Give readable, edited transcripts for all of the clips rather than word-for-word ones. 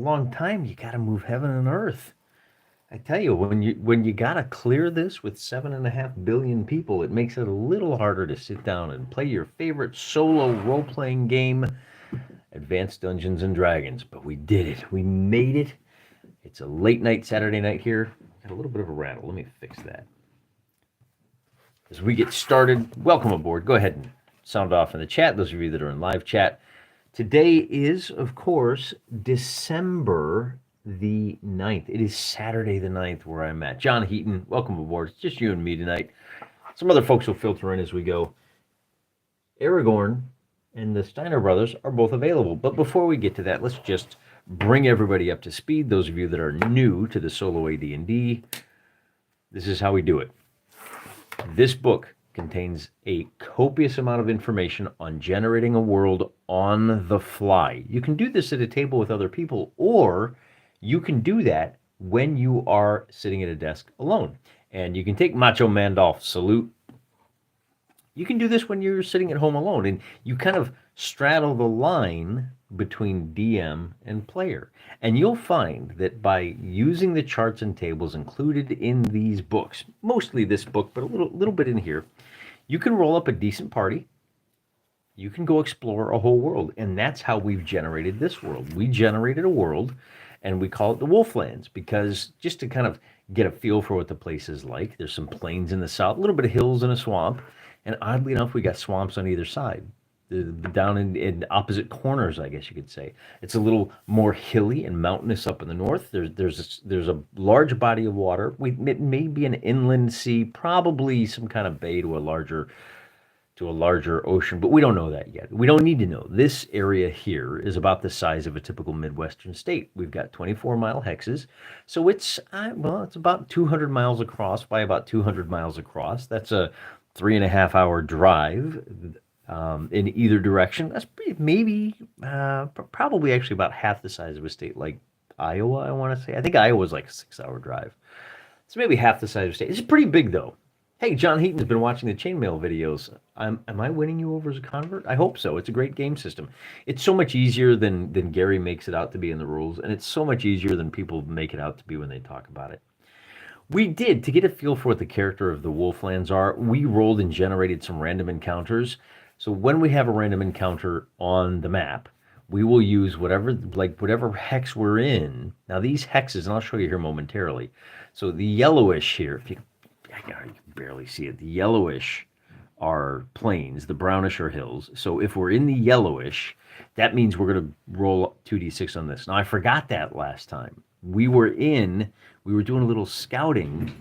long time, you got to move heaven and earth. I tell you, when you got to clear this with 7.5 billion people, it makes it a little harder to sit down and play your favorite solo role-playing game, Advanced Dungeons and Dragons. But we did it. We made it. It's a late night Saturday night here. Got a little bit of a rattle. Let me fix that. As we get started, welcome aboard. Go ahead and sound off in the chat, those of you that are in live chat. Today is, of course, December the 9th. It is Saturday the 9th where I'm at. John Heaton, welcome aboard. It's just you and me tonight. Some other folks will filter in as we go. Aragorn and the Steiner brothers are both available. But before we get to that, let's just bring everybody up to speed. Those of you that are new to the solo AD&D, this is how we do it. This book contains a copious amount of information on generating a world on the fly. You can do this at a table with other people, or you can do that when you are sitting at a desk alone. And you can take Macho Mandolf's salute. You can do this when you're sitting at home alone, and you kind of straddle the line between DM and player. And you'll find that by using the charts and tables included in these books, mostly this book, but a little bit in here, you can roll up a decent party. You can go explore a whole world. And that's how we've generated this world. We generated a world, and we call it the Wolflands, because just to kind of get a feel for what the place is like, there's some plains in the south, a little bit of hills and a swamp. And oddly enough, we got swamps on either side. Down in opposite corners, I guess you could say. It's a little more hilly and mountainous up in the north. There's a large body of water. It may be an inland sea, probably some kind of bay to a larger ocean, but we don't know that yet. We don't need to know. This area here is about the size of a typical Midwestern state. We've got 24-mile hexes, so it's about 200 miles across by about 200 miles across. That's a 3.5-hour drive. In either direction. That's probably actually about half the size of a state like Iowa, I want to say. I think Iowa's like a 6-hour drive. So maybe half the size of a state. It's pretty big, though. Hey, John Heaton's been watching the chainmail videos. Am I winning you over as a convert? I hope so. It's a great game system. It's so much easier than Gary makes it out to be in the rules, and it's so much easier than people make it out to be when they talk about it. We did, to get a feel for what the character of the Wolflands are, we rolled and generated some random encounters. So when we have a random encounter on the map, we will use whatever hex we're in. Now these hexes, and I'll show you here momentarily. So the yellowish here, you can barely see it. The yellowish are plains, the brownish are hills. So if we're in the yellowish, that means we're going to roll 2d6 on this. Now I forgot that last time. We were doing a little scouting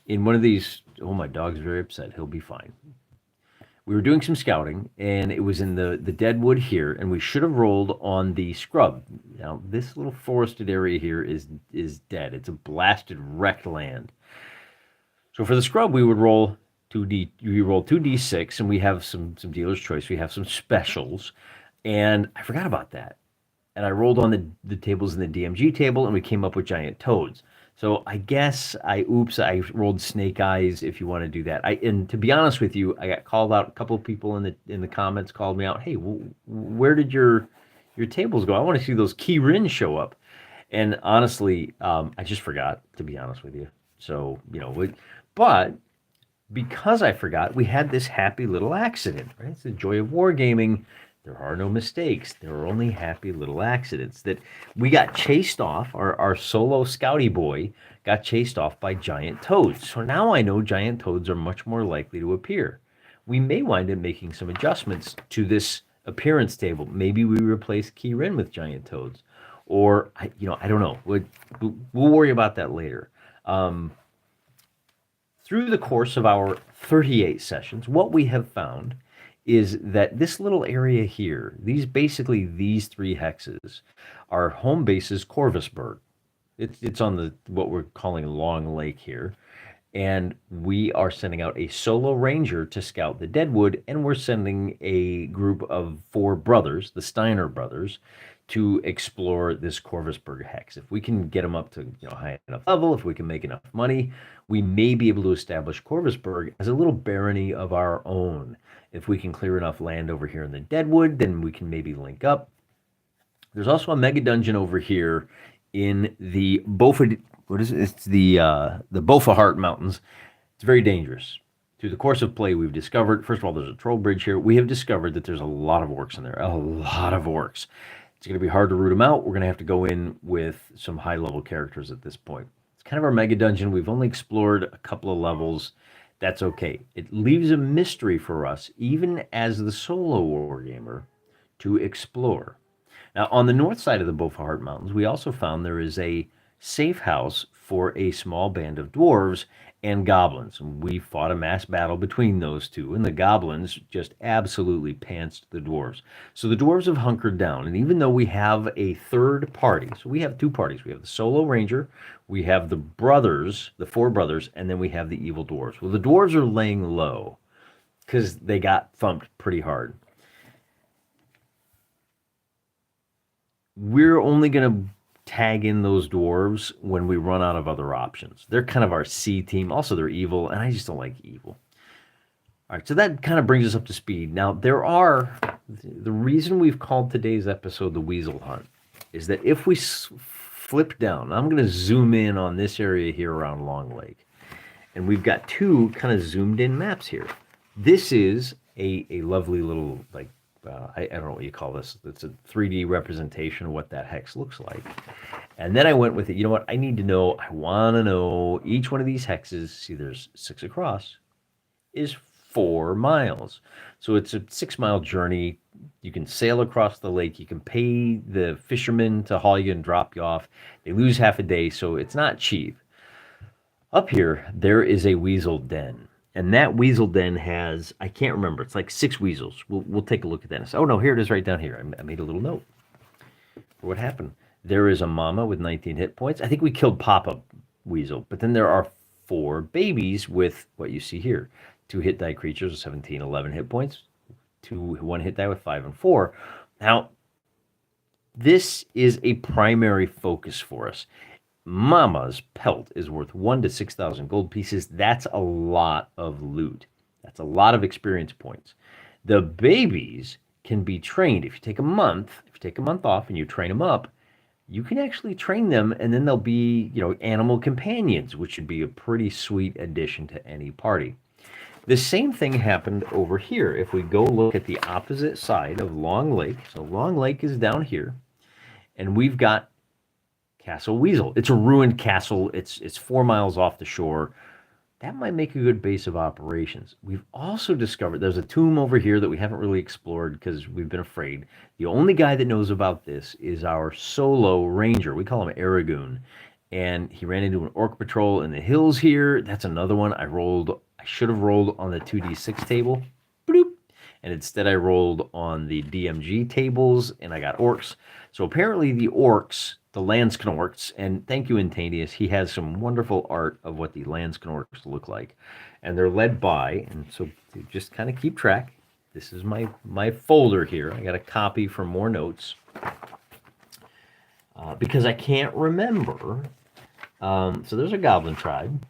in one of these. Oh, my dog's very upset. He'll be fine. We were doing some scouting, and it was in the deadwood here, and we should have rolled on the scrub. Now, this little forested area here is dead. It's a blasted, wrecked land. So for the scrub, we would roll 2d6, and we have some dealer's choice. We have some specials, and I forgot about that. And I rolled on the tables in the DMG table, and we came up with giant toads. So I guess I rolled snake eyes if you want to do that. And to be honest with you, I got called out. A couple of people in the comments called me out. Hey, where did your tables go? I want to see those key rins show up. And honestly, I just forgot, to be honest with you. So, but because I forgot, we had this happy little accident, right? It's the joy of wargaming. There are no mistakes. There are only happy little accidents. That we got chased off. Our solo scouty boy got chased off by giant toads. So now I know giant toads are much more likely to appear. We may wind up making some adjustments to this appearance table. Maybe we replace Keyrin with giant toads. Or, I don't know. We'll worry about that later. Through the course of our 38 sessions, what we have found is that this little area here, these three hexes, our home base is Corvusburg. It's on what we're calling Long Lake here. And we are sending out a solo ranger to scout the Deadwood, and we're sending a group of 4 brothers, the Steiner brothers, to explore this Corvusburg hex. If we can get them up to high enough level, if we can make enough money, we may be able to establish Corvusburg as a little barony of our own. If we can clear enough land over here in the Deadwood, then we can maybe link up. There's also a mega dungeon over here in the Beaufort. What is it? It's the Beaufort Mountains. It's very dangerous. Through the course of play, we've discovered, first of all, there's a troll bridge here. We have discovered that there's a lot of orcs in there, a lot of orcs. It's going to be hard to root them out. We're going to have to go in with some high-level characters at this point. It's kind of our mega dungeon. We've only explored a couple of levels. That's okay. It leaves a mystery for us, even as the solo wargamer, to explore. Now, on the north side of the Beaufort Mountains, we also found there is a safe house for a small band of dwarves and goblins. And we fought a mass battle between those two, and the goblins just absolutely pantsed the dwarves. So the dwarves have hunkered down, and even though we have a third party, so we have two parties. We have the solo ranger, we have the brothers, the four brothers, and then we have the evil dwarves. Well, the dwarves are laying low because they got thumped pretty hard. We're only going to tag in those dwarves when we run out of other options. They're kind of our C team. Also, they're evil, and I just don't like evil. All right, so that kind of brings us up to speed. Now, the reason we've called today's episode the Weasel Hunt is that if we flip down, I'm going to zoom in on this area here around Long Lake, and we've got two kind of zoomed in maps here. This is a lovely little, like, I don't know what you call this. It's a 3D representation of what that hex looks like. And then I went with it. You know what? I want to know each one of these hexes. See, there's 6 across, is 4 miles. So it's a 6-mile journey. You can sail across the lake. You can pay the fishermen to haul you and drop you off. They lose half a day, so it's not cheap. Up here, there is a weasel den. And that weasel den has, I can't remember, it's like 6 weasels. We'll take a look at that. Oh, no, here it is right down here. I made a little note for what happened. There is a mama with 19 hit points. I think we killed Papa Weasel. But then there are 4 babies with what you see here. 2 hit die creatures with 17, 11 hit points. 1 hit die with 5 and 4. Now, this is a primary focus for us. Mama's pelt is worth 1 to 6,000 gold pieces. That's a lot of loot. That's a lot of experience points. The babies can be trained. If you take a month off and you train them up, you can actually train them, and then they'll be, animal companions, which would be a pretty sweet addition to any party. The same thing happened over here. If we go look at the opposite side of Long Lake, so Long Lake is down here, and we've got Castle Weasel. It's a ruined castle. It's 4 miles off the shore. That might make a good base of operations. We've also discovered there's a tomb over here that we haven't really explored because we've been afraid. The only guy that knows about this is our solo ranger. We call him Aragoon. And he ran into an orc patrol in the hills here. That's another one. I should have rolled on the 2d6 table. Bloop. And instead I rolled on the DMG tables, and I got orcs. So apparently the orcs, the Landsknorks, and thank you, Intanius, he has some wonderful art of what the Landsknorks look like. And they're led by, and so to just kind of keep track, this is my folder here. I got a copy for more notes. Because I can't remember. So there's a goblin tribe.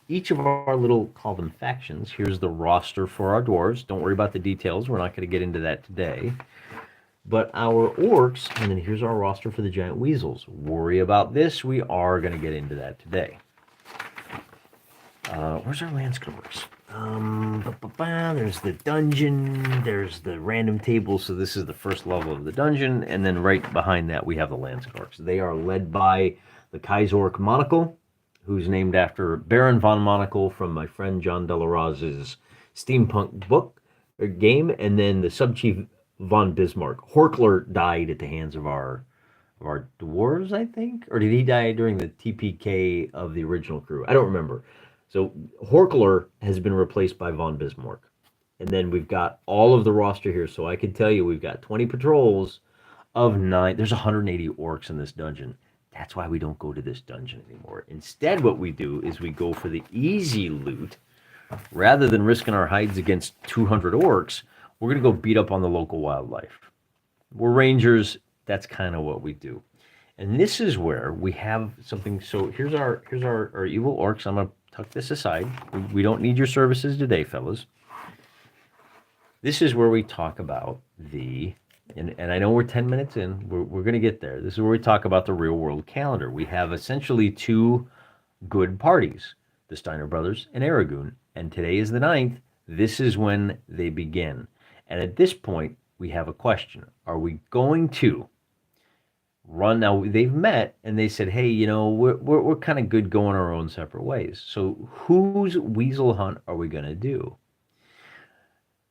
Each of our little, call them factions. Here's the roster for our dwarves. Don't worry about the details. We're not going to get into that today. But our orcs, and then here's our roster for the giant weasels. Worry about this. We are going to get into that today. Where's our Landsknorks? There's the dungeon. There's the random table. So this is the first level of the dungeon. And then right behind that, we have the Landsknorks. They are led by the Kaisork Monocle, who's named after Baron von Monocle from my friend John Delaraz's steampunk book or game, and then the Subchief von Bismarck. Horkler died at the hands of our dwarves, I think, or did he die during the TPK of the original crew? I don't remember. So Horkler has been replaced by von Bismarck, and then we've got all of the roster here. So I can tell you, we've got 20 patrols of 9. There's 180 orcs in this dungeon. That's why we don't go to this dungeon anymore. Instead, what we do is we go for the easy loot. Rather than risking our hides against 200 orcs, we're going to go beat up on the local wildlife. We're rangers. That's kind of what we do. And this is where we have something. So here's our evil orcs. I'm going to tuck this aside. We don't need your services today, fellas. This is where we talk about the and I know we're 10 minutes in. We're going to get there. This is where we talk about the real world calendar. We have essentially two good parties, the Steiner brothers and Aragoon. And today is the 9th. This is when they begin. And at this point, we have a question. Are we going to run? Now, they've met and they said, hey, we're kind of good going our own separate ways. So whose weasel hunt are we going to do?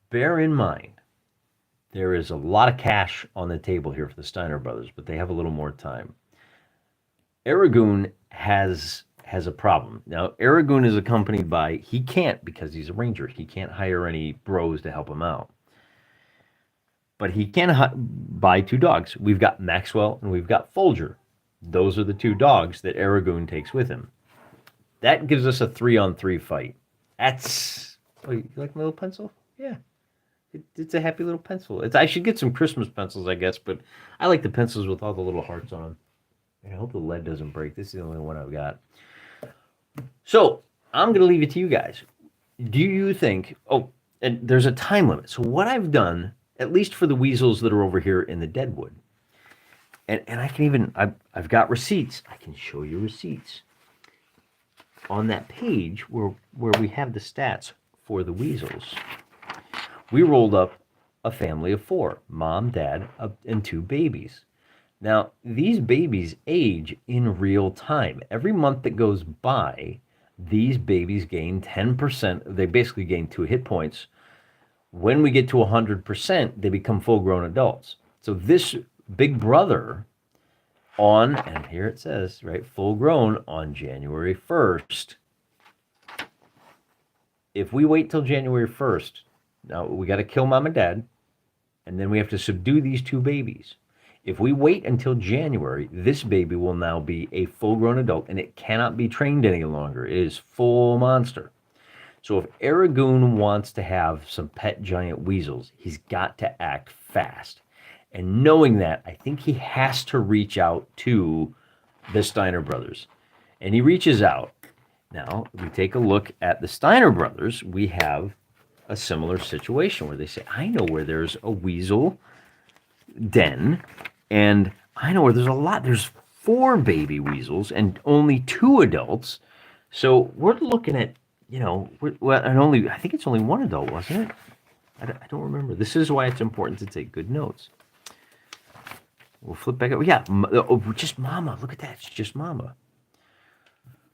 Bear in mind, there is a lot of cash on the table here for the Steiner brothers, but they have a little more time. Aragoon has a problem. Now, Aragoon is accompanied by, he can't, because he's a ranger, he can't hire any bros to help him out. But he can buy two dogs. We've got Maxwell and we've got Folger. Those are the two dogs that Aragoon takes with him. That gives us a 3-on-3 fight. That's... Oh, you like my little pencil? Yeah. It's a happy little pencil. I should get some Christmas pencils, I guess, but I like the pencils with all the little hearts on them. I hope the lead doesn't break. This is the only one I've got. So, I'm going to leave it to you guys. Do you think... Oh, and there's a time limit. So what I've done, at least for the weasels that are over here in the Deadwood, and I can even... I've got receipts. I can show you receipts. On that page where we have the stats for the weasels, we rolled up a family of 4, mom, dad, and 2 babies. Now, these babies age in real time. Every month that goes by, these babies gain 10%. They basically gain 2 hit points. When we get to 100%, they become full-grown adults. So this big brother and here it says, right, full-grown on January 1st. If we wait till January 1st, now, we got to kill mom and dad, and then we have to subdue these 2 babies. If we wait until January, this baby will now be a full-grown adult, and it cannot be trained any longer. It is full monster. So if Aragoon wants to have some pet giant weasels, he's got to act fast. And knowing that, I think he has to reach out to the Steiner brothers. And he reaches out. Now, if we take a look at the Steiner brothers, we have a similar situation where they say, I know where there's a weasel den, and I know where there's 4 baby weasels and only 2 adults. So we're looking at, I think it's only 1 adult, wasn't it? I don't remember. This is why it's important to take good notes. We'll flip back up. Yeah, just mama. Look at that. It's just mama.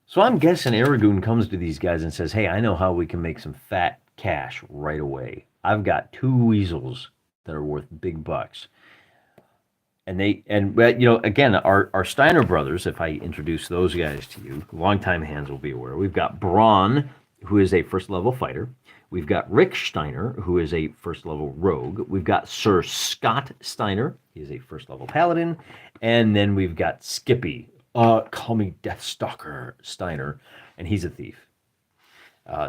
So I'm guessing Aragoon comes to these guys and says, hey, I know how we can make some fat cash right away. I've got 2 weasels that are worth big bucks. And again, our Steiner brothers, if I introduce those guys to you, longtime hands will be aware. We've got Braun, who is a first level fighter. We've got Rick Steiner, who is a first level rogue. We've got Sir Scott Steiner. He is a first level paladin. And then we've got Skippy, call me Deathstalker Steiner, and he's a thief.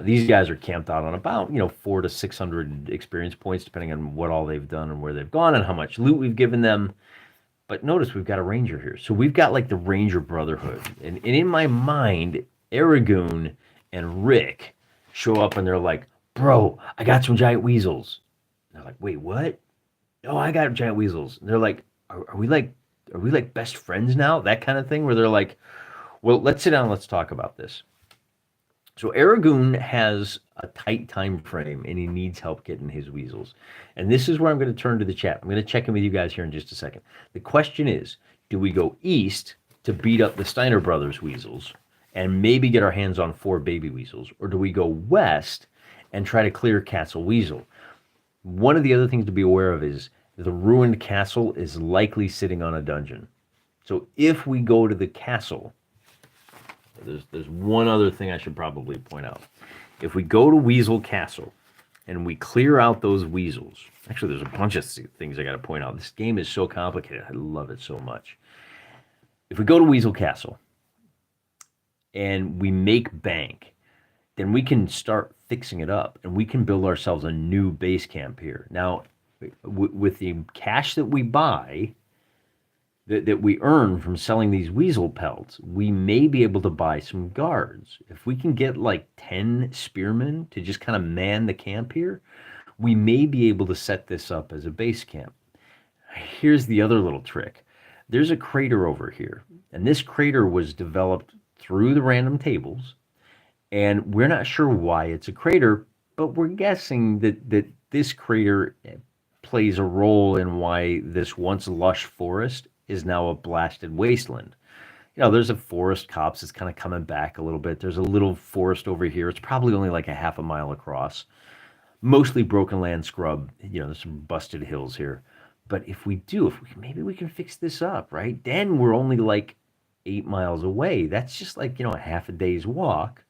These guys are camped out on about 400 to 600 experience points, depending on what all they've done and where they've gone and how much loot we've given them. But notice we've got a ranger here, so we've got like the Ranger Brotherhood. And in my mind, Aragoon and Rick show up and they're like, "Bro, I got some giant weasels." And they're like, "Wait, what?" "Oh, I got giant weasels." And they're like, "Are we like best friends now?" That kind of thing, where they're like, "Well, let's sit down and let's talk about this." So Aragoon has a tight time frame, and he needs help getting his weasels. And this is where I'm going to turn to the chat. I'm going to check in with you guys here in just a second. The question is, do we go east to beat up the Steiner brothers' weasels and maybe get our hands on 4 baby weasels? Or do we go west and try to clear Castle Weasel? One of the other things to be aware of is the ruined castle is likely sitting on a dungeon. So if we go to the castle... There's one other thing I should probably point out. If we go to Weasel Castle and we clear out those weasels, actually there's a bunch of things I got to point out. This game is so complicated. I love it so much. If we go to Weasel Castle and we make bank, then we can start fixing it up and we can build ourselves a new base camp here. Now, with the cash that we buy, that we earn from selling these weasel pelts, we may be able to buy some guards. If we can get like 10 spearmen to just kind of man the camp here, we may be able to set this up as a base camp. Here's the other little trick. There's a crater over here, and this crater was developed through the random tables, and we're not sure why it's a crater, but we're guessing that this crater plays a role in why this once lush forest is now a blasted wasteland. There's a forest copse that's kind of coming back a little bit. There's a little forest over here. It's probably only like a half a mile across. Mostly broken land scrub. There's some busted hills here. But maybe we can fix this up, right? Then we're only like 8 miles away. That's just like, a half a day's walk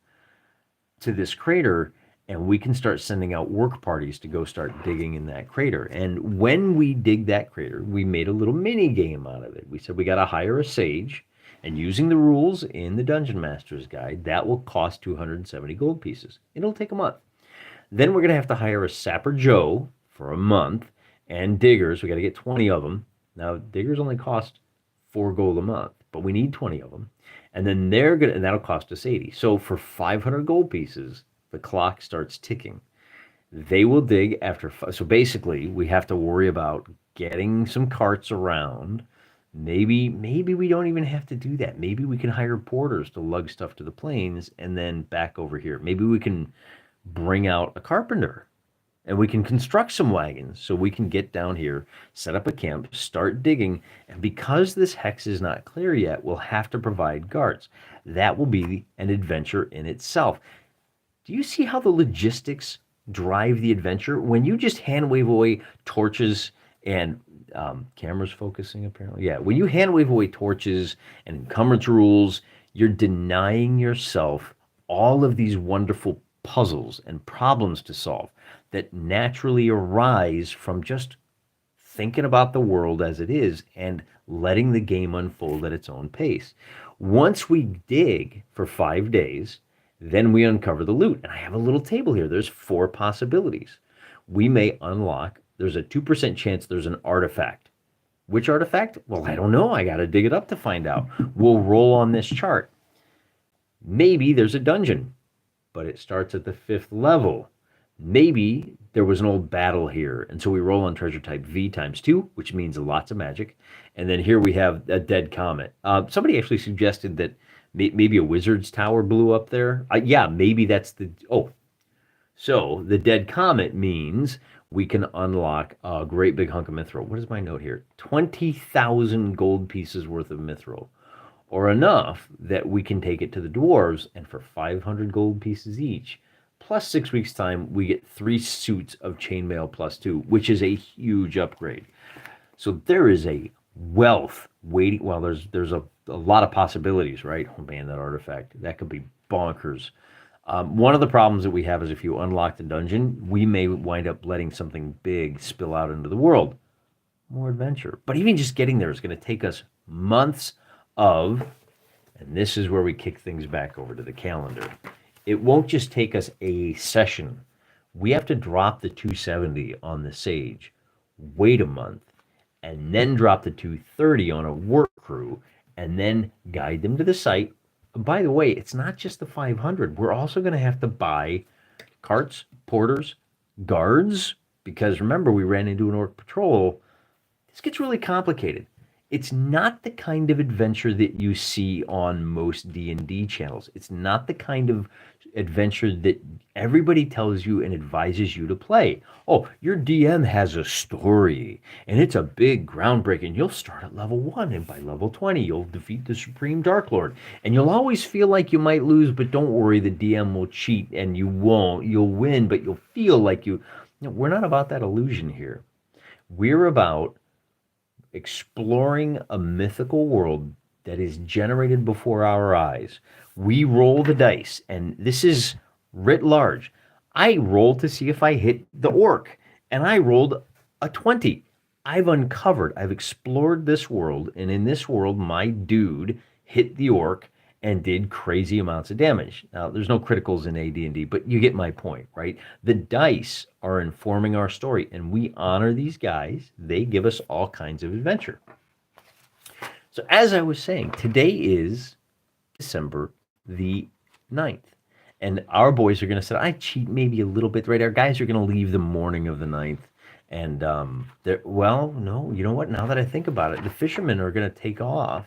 to this crater, and we can start sending out work parties to go start digging in that crater. And when we dig that crater, we made a little mini game out of it. We said we got to hire a sage, and using the rules in the Dungeon Master's Guide, that will cost 270 gold pieces. It'll take a month. Then we're going to have to hire a Sapper Joe for a month, and diggers. We got to get 20 of them. Now, diggers only cost 4 gold a month, but we need 20 of them. And then and that'll cost us 80. So for 500 gold pieces, the clock starts ticking. They will dig so basically we have to worry about getting some carts around. Maybe we don't even have to do that. Maybe we can hire porters to lug stuff to the plains and then back over here. Maybe we can bring out a carpenter and we can construct some wagons so we can get down here, set up a camp, start digging. And because this hex is not clear yet, we'll have to provide guards. That will be an adventure in itself. Do you see how the logistics drive the adventure? When you just hand wave away torches and cameras focusing apparently. Yeah, when you hand wave away torches and encumbrance rules, you're denying yourself all of these wonderful puzzles and problems to solve that naturally arise from just thinking about the world as it is and letting the game unfold at its own pace. Once we dig for 5 days, then we uncover the loot. And I have a little table here. There's 4 possibilities. We may unlock, there's a 2% chance there's an artifact. Which artifact? Well, I don't know. I got to dig it up to find out. We'll roll on this chart. Maybe there's a dungeon, but it starts at the 5th level. Maybe there was an old battle here, and so we roll on treasure type V times 2, which means lots of magic. And then here we have a dead comet. Somebody actually suggested that maybe a wizard's tower blew up there. Yeah, maybe that's so the dead comet means we can unlock a great big hunk of mithril. What is my note here? 20,000 gold pieces worth of mithril, or enough that we can take it to the dwarves, and for 500 gold pieces each, plus 6 weeks time, we get 3 suits of chainmail plus 2, which is a huge upgrade. So there is a wealth waiting. Well, there's a lot of possibilities, right? Oh man, that artifact, that could be bonkers. One of the problems that we have is if you unlock the dungeon, we may wind up letting something big spill out into the world. More adventure. But even just getting there is going to take us months and this is where we kick things back over to the calendar. It won't just take us a session. We have to drop the 270 on the sage, wait a month, and then drop the 230 on a work crew, and then guide them to the site. By the way, it's not just the 500. We're also going to have to buy carts, porters, guards, because remember, we ran into an orc patrol. This gets really complicated. It's not the kind of adventure that you see on most D&D channels. It's not the kind of adventure that everybody tells you and advises you to play. Oh, your DM has a story, and it's a big groundbreaking. You'll start at level 1, and by level 20, you'll defeat the Supreme Dark Lord. And you'll always feel like you might lose, but don't worry, the DM will cheat, and you won't. You'll win, but you'll feel like you... No, we're not about that illusion here. We're about exploring a mythical world that is generated before our eyes. We roll the dice, and this is writ large. I rolled to see if I hit the orc, and I rolled a 20. I've explored this world, and in this world, my dude hit the orc and did crazy amounts of damage. Now, there's no criticals in AD&D, but you get my point, right? The dice are informing our story, and we honor these guys. They give us all kinds of adventure. So as I was saying, today is December the 9th, and our boys are going to say, I cheat maybe a little bit, right? Our guys are going to leave the morning of the 9th, And well, no, you know what? Now that I think about it, the fishermen are going to take off.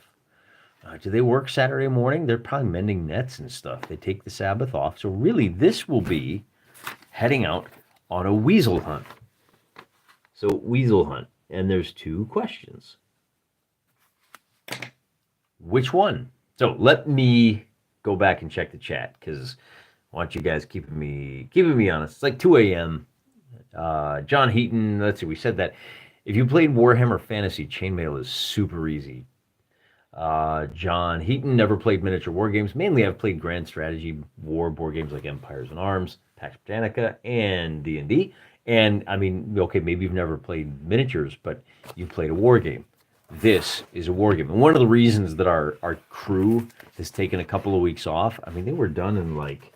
Do they work Saturday morning? They're probably mending nets and stuff. They take the Sabbath off. So really, this will be heading out on a weasel hunt. So weasel hunt, and there's two questions. Which one? So let me go back and check the chat because I want you guys keeping me honest. It's like 2 a.m. John Heaton, let's see, we said that if you played Warhammer Fantasy, Chainmail is super easy. John Heaton never played miniature war games. Mainly, I've played grand strategy war board games like Empires and Arms, Pax Britannica, and D&D. And I mean, okay, maybe you've never played miniatures, but you've played a war game. This is a war game. And one of the reasons that our crew has taken a couple of weeks off, I mean, they were done in like,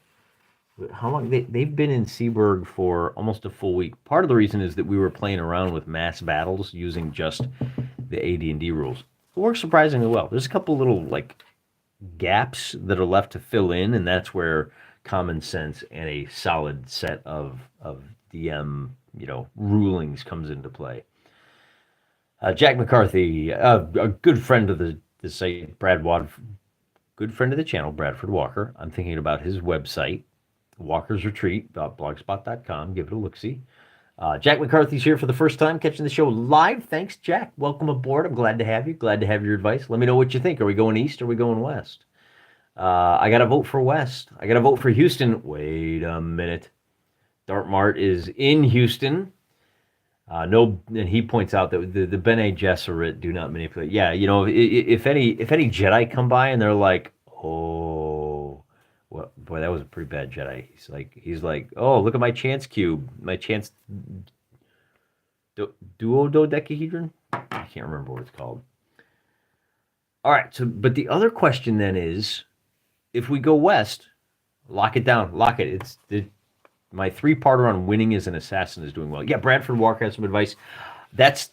how long? They've been in Seaburg for almost a full week. Part of the reason is that we were playing around with mass battles using just the AD&D rules. It works surprisingly well. There's a couple little like gaps that are left to fill in, and that's where common sense and a solid set of DM rulings comes into play. Jack McCarthy, a good friend of the site, good friend of the channel, Bradford Walker. I'm thinking about his website, walkersretreat.blogspot.com. Give it a look-see. Jack McCarthy's here for the first time, catching the show live. Thanks, Jack. Welcome aboard. I'm glad to have you. Glad to have your advice. Let me know what you think. Are we going east or are we going west? I got to vote for west. I got to vote for Houston. Wait a minute. Dartmart is in Houston. No, and he points out that the Bene Gesserit do not manipulate. Yeah, if any Jedi come by and they're like, oh, well, boy, that was a pretty bad Jedi. He's like, oh, look at my chance cube, my chance duodecahedron. I can't remember what it's called. All right, so but the other question then is, if we go west, lock it down, lock it. My 3-parter on winning as an assassin is doing well. Yeah, Bradford Walker has some advice. That's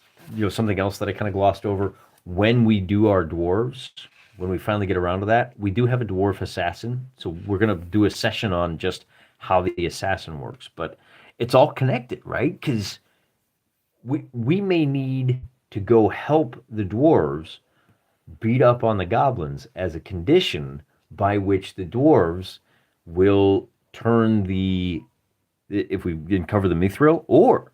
something else that I kind of glossed over. When we do our dwarves, when we finally get around to that, we do have a dwarf assassin. So we're going to do a session on just how the assassin works. But it's all connected, right? Because we may need to go help the dwarves beat up on the goblins as a condition by which the dwarves will turn if we didn't cover the mithril, or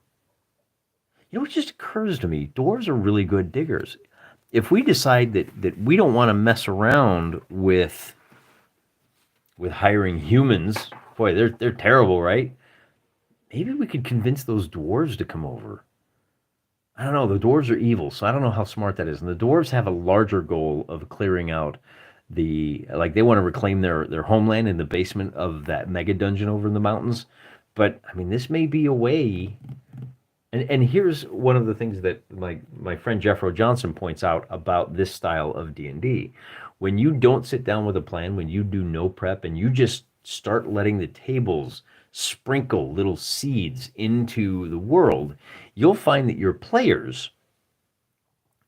it just occurs to me, dwarves are really good diggers. If we decide that we don't want to mess around with hiring humans, boy, they're terrible, right? Maybe we could convince those dwarves to come over. I don't know. The dwarves are evil, so I don't know how smart that is. And the dwarves have a larger goal of clearing out they want to reclaim their homeland in the basement of that mega dungeon over in the mountains. But I mean, this may be a way. And here's one of the things that my friend Jeffro Johnson points out about this style of D&D. When you don't sit down with a plan, when you do no prep, and you just start letting the tables sprinkle little seeds into the world, you'll find that your players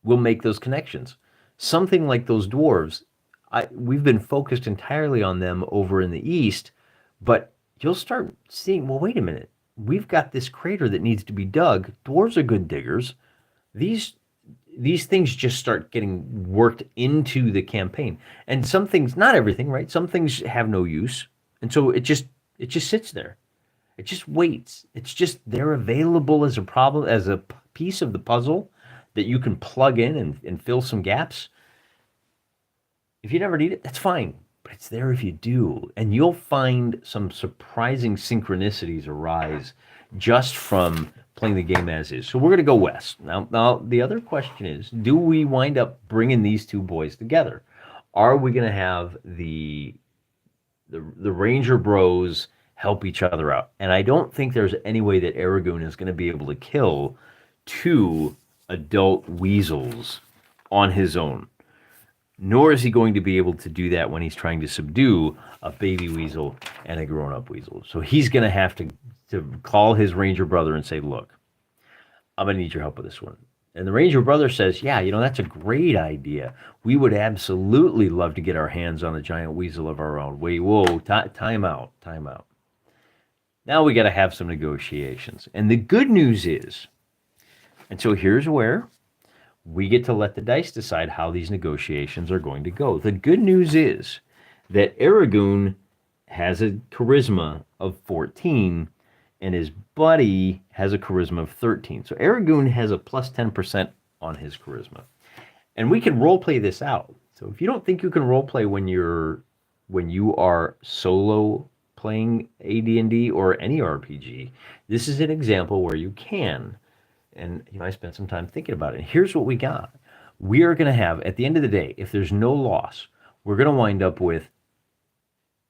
will make those connections. Something like those dwarves, we've been focused entirely on them over in the east, but you'll start seeing, well, wait a minute. We've got this crater that needs to be dug. Dwarves are good diggers. These things just start getting worked into the campaign. And some things, not everything, right? Some things have no use. And so it just sits there. It just waits. It's just they're available as a piece of the puzzle that you can plug in and fill some gaps. If you never need it, that's fine. But it's there if you do. And you'll find some surprising synchronicities arise just from playing the game as is. So we're going to go west. Now, the other question is, do we wind up bringing these two boys together? Are we going to have the Ranger bros help each other out? And I don't think there's any way that Aragoon is going to be able to kill 2 adult weasels on his own. Nor is he going to be able to do that when he's trying to subdue a baby weasel and a grown-up weasel. So he's going to have to call his ranger brother and say, look, I'm going to need your help with this one. And the ranger brother says, yeah, that's a great idea. We would absolutely love to get our hands on a giant weasel of our own. Wait, whoa, time out. Now we got to have some negotiations. And the good news is And so here's where we get to let the dice decide how these negotiations are going to go. The good news is that Aragoon has a charisma of 14 and his buddy has a charisma of 13. So Aragoon has a plus 10% on his charisma. And we can role play this out. So if you don't think you can role play when you are solo playing AD&D or any RPG, this is an example where you can. And I spent some time thinking about it. And here's what we got. We are going to have, at the end of the day, if there's no loss, we're going to wind up with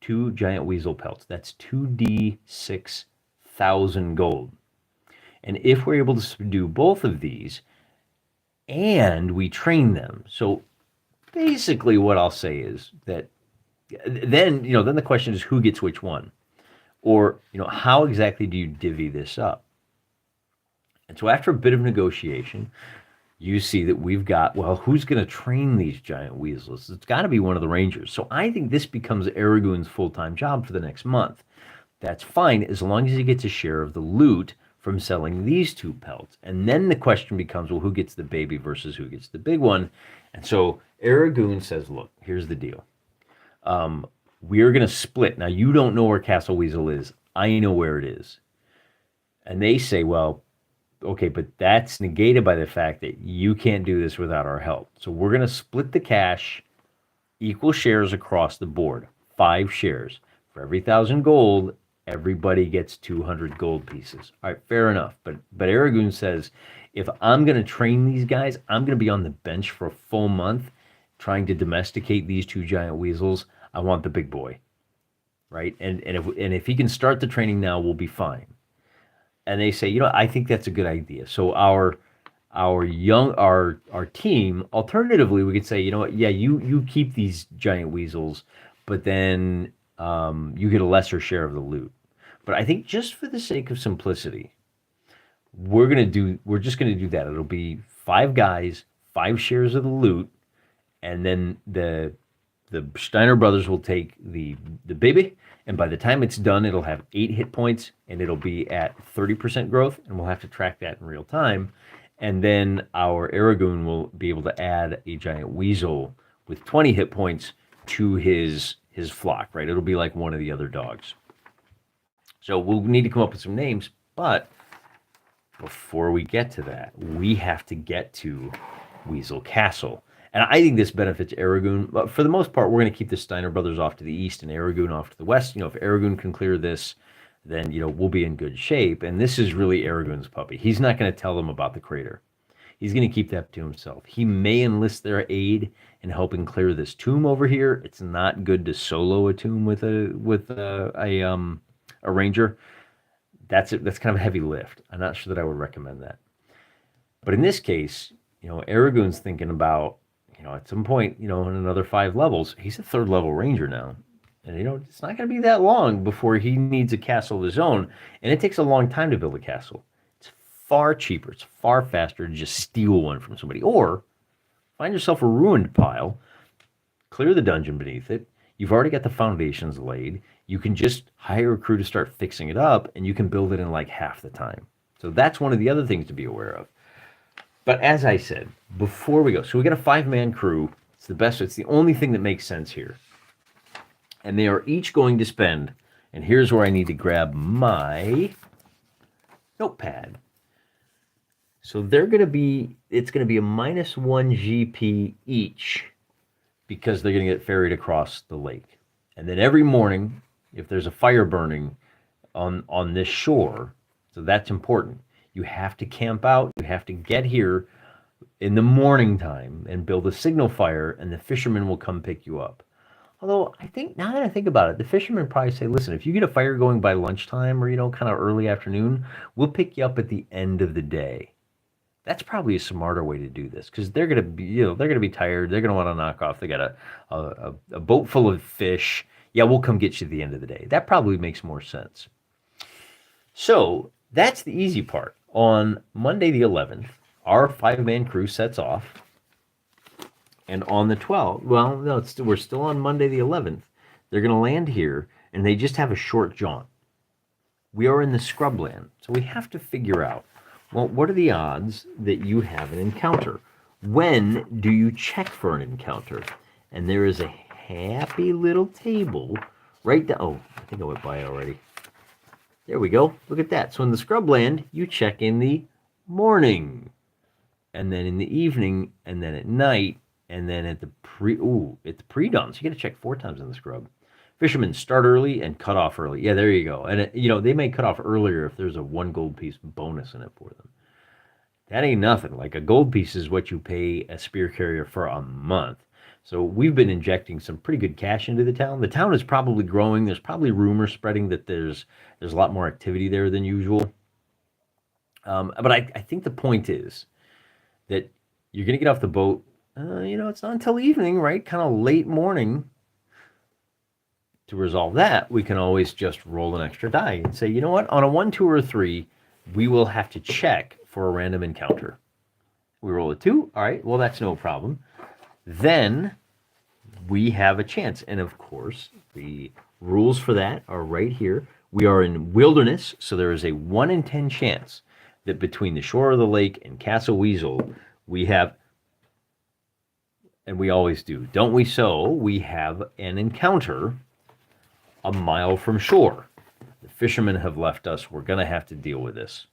2 giant weasel pelts. That's 2d6,000 gold. And if we're able to do both of these, and we train them, so basically what I'll say is that then the question is who gets which one, or how exactly do you divvy this up? And so after a bit of negotiation, you see that we've got, well, who's going to train these giant weasels? It's got to be one of the rangers. So I think this becomes Aragoon's full-time job for the next month. That's fine as long as he gets a share of the loot from selling these 2 pelts. And then the question becomes, well, who gets the baby versus who gets the big one? And so Aragoon says, look, here's the deal. We are going to split. Now, you don't know where Castle Weasel is. I know where it is. And they say, well, okay, but that's negated by the fact that you can't do this without our help. So we're going to split the cash, equal shares across the board, 5 shares. For every 1,000 gold, everybody gets 200 gold pieces. All right, fair enough. But Aragoon says, if I'm going to train these guys, I'm going to be on the bench for a full month trying to domesticate these 2 giant weasels. I want the big boy, right? And if he can start the training now, we'll be fine. And they say, I think that's a good idea. So our team, alternatively, we could say, yeah, you keep these giant weasels, but then you get a lesser share of the loot. But I think just for the sake of simplicity, we're just gonna do that. It'll be 5 guys, 5 shares of the loot, and then the Steiner brothers will take the baby, and by the time it's done, it'll have 8 hit points, and it'll be at 30% growth, and we'll have to track that in real time. And then our Aragoon will be able to add a giant weasel with 20 hit points to his flock, right? It'll be like one of the other dogs. So we'll need to come up with some names, but before we get to that, we have to get to Weasel Castle. And I think this benefits Aragoon. But for the most part, we're going to keep the Steiner brothers off to the east and Aragoon off to the west. If Aragoon can clear this, then, we'll be in good shape. And this is really Aragoon's puppy. He's not going to tell them about the crater. He's going to keep that to himself. He may enlist their aid in helping clear this tomb over here. It's not good to solo a tomb with a ranger. That's kind of a heavy lift. I'm not sure that I would recommend that. But in this case, Aragoon's thinking about, at some point, in another 5 levels, he's a 3rd level ranger now. And, it's not going to be that long before he needs a castle of his own. And it takes a long time to build a castle. It's far cheaper. It's far faster to just steal one from somebody. Or find yourself a ruined pile, clear the dungeon beneath it. You've already got the foundations laid. You can just hire a crew to start fixing it up, and you can build it in like half the time. So that's one of the other things to be aware of. But as I said, before we go, so we got a 5-man crew. It's the best. It's the only thing that makes sense here. And they are each going to spend, and here's where I need to grab my notepad. So it's going to be a -1 GP each because they're going to get ferried across the lake. And then every morning, if there's a fire burning on this shore, so that's important. You have to camp out. You have to get here in the morning time and build a signal fire, and the fishermen will come pick you up. Although I think, now that I think about it, the fishermen probably say, listen, if you get a fire going by lunchtime or, kind of early afternoon, we'll pick you up at the end of the day. That's probably a smarter way to do this because they're going to be, they're going to be tired. They're going to want to knock off. They got a boat full of fish. Yeah, we'll come get you at the end of the day. That probably makes more sense. So that's the easy part. On Monday the 11th, our 5-man crew sets off. And on the 12th, well, no, we're still on Monday the 11th. They're going to land here, and they just have a short jaunt. We are in the scrubland, so we have to figure out Well, what are the odds that you have an encounter? When do you check for an encounter? And there is a happy little table right down. Oh, I think I went by already. There we go. Look at that. So in the scrubland, you check in the morning, and then in the evening, and then at night, and then at the pre-dawn. So you got to check 4 times in the scrub. Fishermen start early and cut off early. Yeah, there you go. And they may cut off earlier if there's a 1 gold piece bonus in it for them. That ain't nothing. Like a gold piece is what you pay a spear carrier for a month. So we've been injecting some pretty good cash into the town. The town is probably growing. There's probably rumors spreading that there's a lot more activity there than usual. But I think the point is that you're going to get off the boat. It's not until evening, right? Kind of late morning. To resolve that, we can always just roll an extra die and say, you know what? On a 1, 2, or 3, we will have to check for a random encounter. We roll a 2. All right, well, that's no problem. Then we have a chance. And of course, the rules for that are right here. We are in wilderness, so there is a 1 in 10 chance that between the shore of the lake and Castle Weasel, we have, and we always do, don't we? So we have an encounter a mile from shore. The fishermen have left us. We're going to have to deal with this.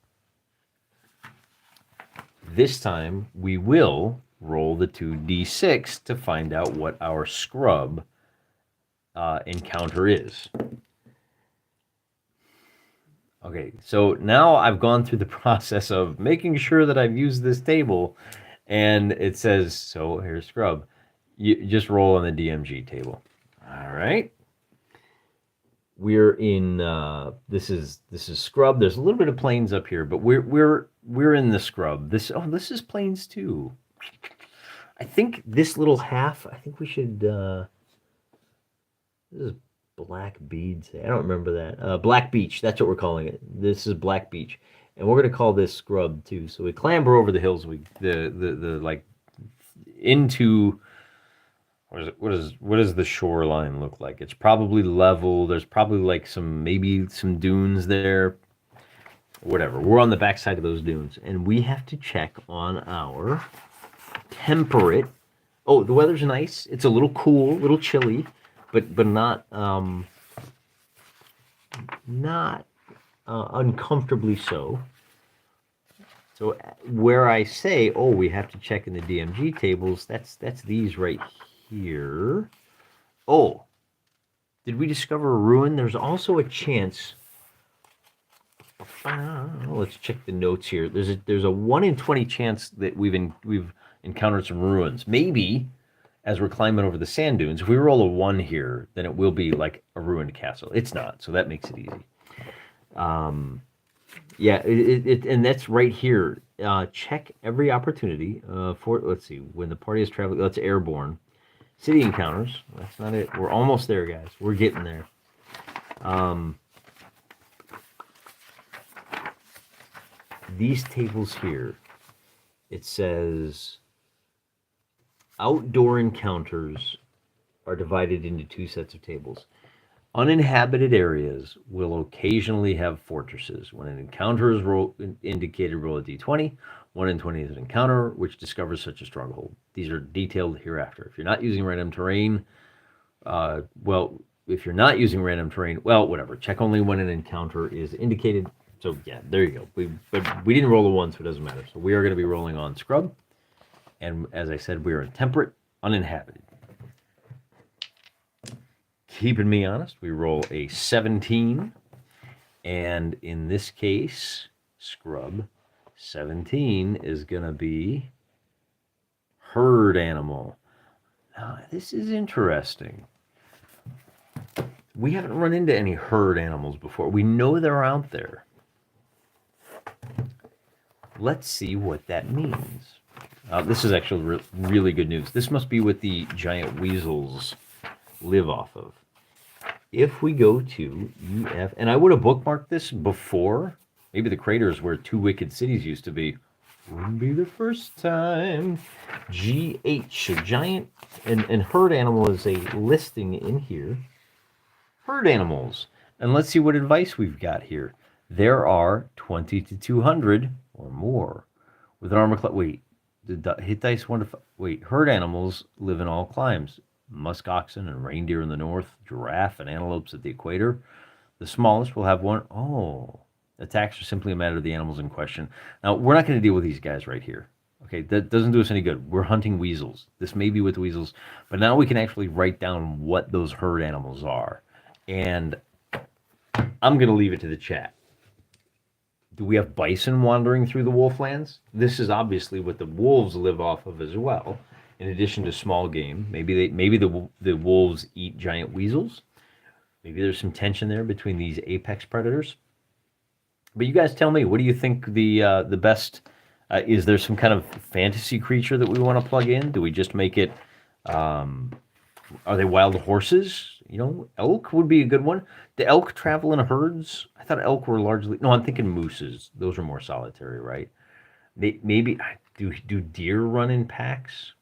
This time, we will roll the 2d6 to find out what our scrub encounter is. Okay, so now I've gone through the process of making sure that I've used this table, and it says, so here's scrub. You just roll on the DMG table. All right. We're in this is scrub. There's a little bit of plains up here, but we're in the scrub. This is plains too. I think this little half. I think we should. This is Black Beads. I don't remember that. Black Beach. That's what we're calling it. This is Black Beach, and we're gonna call this scrub too. So we clamber over the hills. The like into. What does the shoreline look like? It's probably level. There's probably like maybe some dunes there. Whatever. We're on the backside of those dunes, and we have to check on our temperate. Oh, the weather's nice. It's a little cool, a little chilly, but not uncomfortably so. So where I say, oh, we have to check in the DMG tables. That's these right here. Oh, did we discover a ruin? There's also a chance. Let's check the notes here. There's a 1 in 20 chance that we've encountered some ruins. Maybe as we're climbing over the sand dunes, if we roll a 1 here, then it will be like a ruined castle. It's not, so that makes it easy. Yeah, and that's right here. Check every opportunity for. Let's see, when the party is traveling. That's airborne. City encounters. That's not it. We're almost there, guys. We're getting there. These tables here, it says outdoor encounters are divided into 2 sets of tables. Uninhabited areas will occasionally have fortresses. When an encounter is indicated, roll a d20. 1 in 20 is an encounter which discovers such a stronghold. These are detailed hereafter. If you're not using random terrain, if you're not using random terrain, well, whatever. Check only when an encounter is indicated. So yeah, there you go. But we didn't roll a 1, so it doesn't matter. So we are going to be rolling on scrub, and as I said, we are in temperate, uninhabited. Keeping me honest, we roll a 17, and in this case, scrub 17 is going to be herd animal. Now, this is interesting. We haven't run into any herd animals before. We know they're out there. Let's see what that means. This is actually really good news. This must be what the giant weasels live off of. If we go to UF, and I would have bookmarked this before, maybe the craters where 2 wicked cities used to be. Wouldn't be the first time. GH, so giant, and herd animal is a listing in here. Herd animals. And let's see what advice we've got here. There are 20 to 200 or more. With an armor class, wait, the hit dice 1 to 5. Wait, herd animals live in all climes. Musk oxen and reindeer in the north, giraffe and antelopes at the equator. The smallest will have one. Oh, attacks are simply a matter of the animals in question. Now, we're not going to deal with these guys right here. Okay, that doesn't do us any good. We're hunting weasels. This may be with weasels, but now we can actually write down what those herd animals are. And I'm going to leave it to the chat. Do we have bison wandering through the wolflands? This is obviously what the wolves live off of as well. In addition to small game, maybe the wolves eat giant weasels. Maybe there's some tension there between these apex predators. But you guys tell me, what do you think the best? Is there some kind of fantasy creature that we want to plug in? Do we just make it? Are they wild horses? You know, elk would be a good one. Do elk travel in herds? I thought elk were largely. No, I'm thinking mooses. Those are more solitary, right? Maybe do deer run in packs?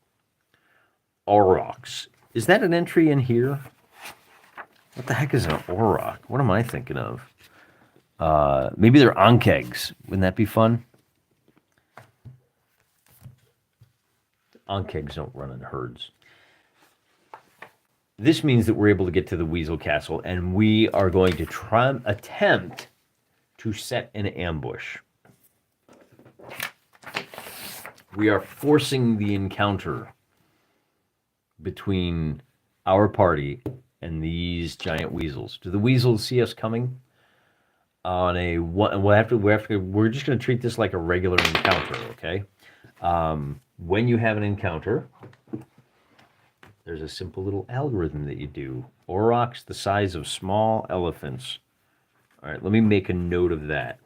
Aurochs. Is that an entry in here? What the heck is an auroch? What am I thinking of? Maybe they're ankegs. Wouldn't that be fun? Ankegs don't run in herds. This means that we're able to get to the Weasel Castle, and we are going to attempt to set an ambush. We are forcing the encounter between our party and these giant weasels. Do the weasels see us coming? We're just going to treat this like a regular encounter, okay? When you have an encounter, there's a simple little algorithm that you do. Aurochs the size of small elephants. All right, let me make a note of that.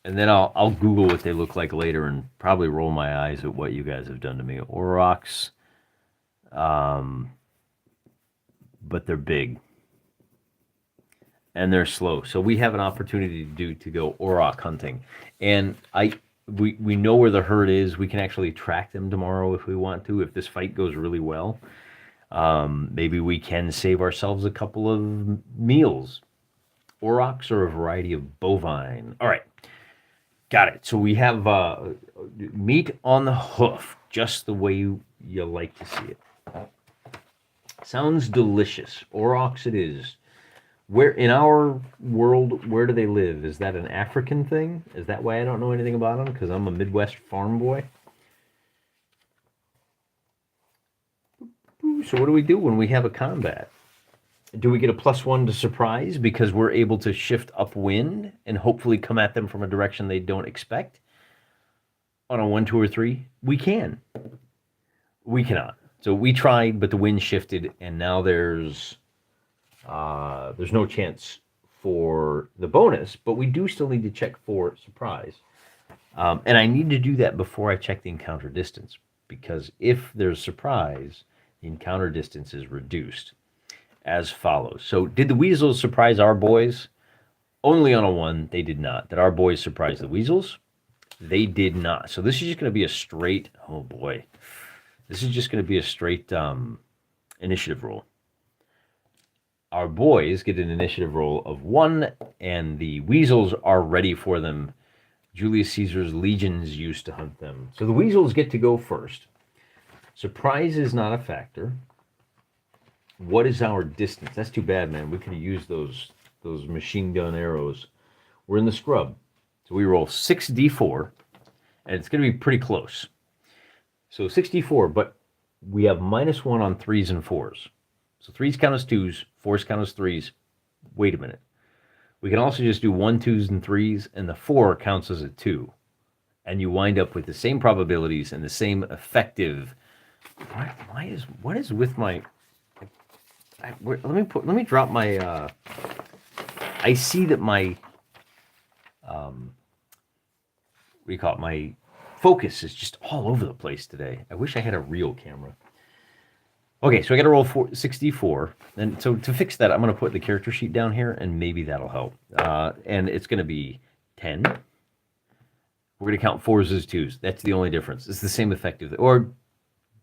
And then I'll Google what they look like later and probably roll my eyes at what you guys have done to me. Aurochs, but they're big. And they're slow. So we have an opportunity to go auroch hunting. And we know where the herd is. We can actually track them tomorrow if we want to, if this fight goes really well. Maybe we can save ourselves a couple of meals. Aurochs are a variety of bovine. All right. Got it. So we have meat on the hoof, just the way you like to see it. Sounds delicious. Aurochs it is. Where in our world, where do they live? Is that an African thing? Is that why I don't know anything about them? Because I'm a Midwest farm boy? So what do we do when we have a combat? Do we get a +1 to surprise because we're able to shift upwind and hopefully come at them from a direction they don't expect? On a 1, 2, or 3? We can. We cannot. So we tried, but the wind shifted, and now there's no chance for the bonus, but we do still need to check for surprise. And I need to do that before I check the encounter distance, because if there's surprise, the encounter distance is reduced as follows. So did the weasels surprise our boys? Only on a 1, they did not. Did our boys surprise the weasels? They did not. So this is just going to be a straight, oh boy. This is just going to be a straight initiative roll. Our boys get an initiative roll of 1, and the weasels are ready for them. Julius Caesar's legions used to hunt them. So the weasels get to go first. Surprise is not a factor. What is our distance? That's too bad, man. We could have used those machine gun arrows. We're in the scrub. So we roll 6d4, and it's going to be pretty close. So 6d4, but we have -1 on 3s and 4s. So 3s count as 2s, 4s count as 3s. Wait a minute. We can also just do 1, 2s, and 3s, and the 4 counts as a 2. And you wind up with the same probabilities and the same effective. What is with my? Let me drop my. I see that my. What do you call it? My focus is just all over the place today. I wish I had a real camera. Okay, so I got to roll 6d4. And so to fix that, I'm going to put the character sheet down here, and maybe that'll help. And it's going to be 10. We're going to count 4s as 2s. That's the only difference. It's the same effective. Or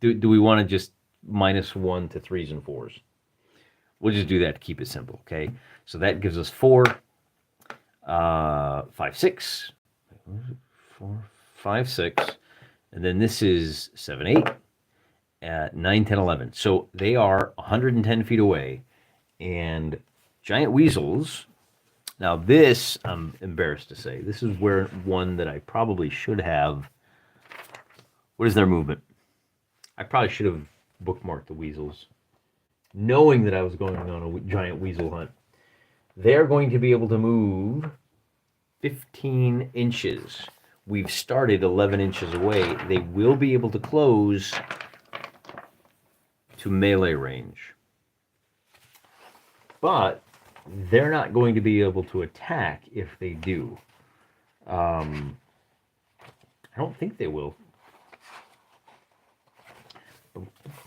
do we want to just -1 to 3s and 4s? We'll just do that to keep it simple, okay? So that gives us 4. 5, 6, 4, 5, 6, and then this is 7, 8, 9, 10, 11. So they are 110 feet away, and giant weasels. Now this, I'm embarrassed to say, this is where one that I probably should have. What is their movement? I probably should have bookmarked the weasels, knowing that I was going on a giant weasel hunt. They're going to be able to move 15 inches. We've started 11 inches away. They will be able to close to melee range. But they're not going to be able to attack if they do. I don't think they will.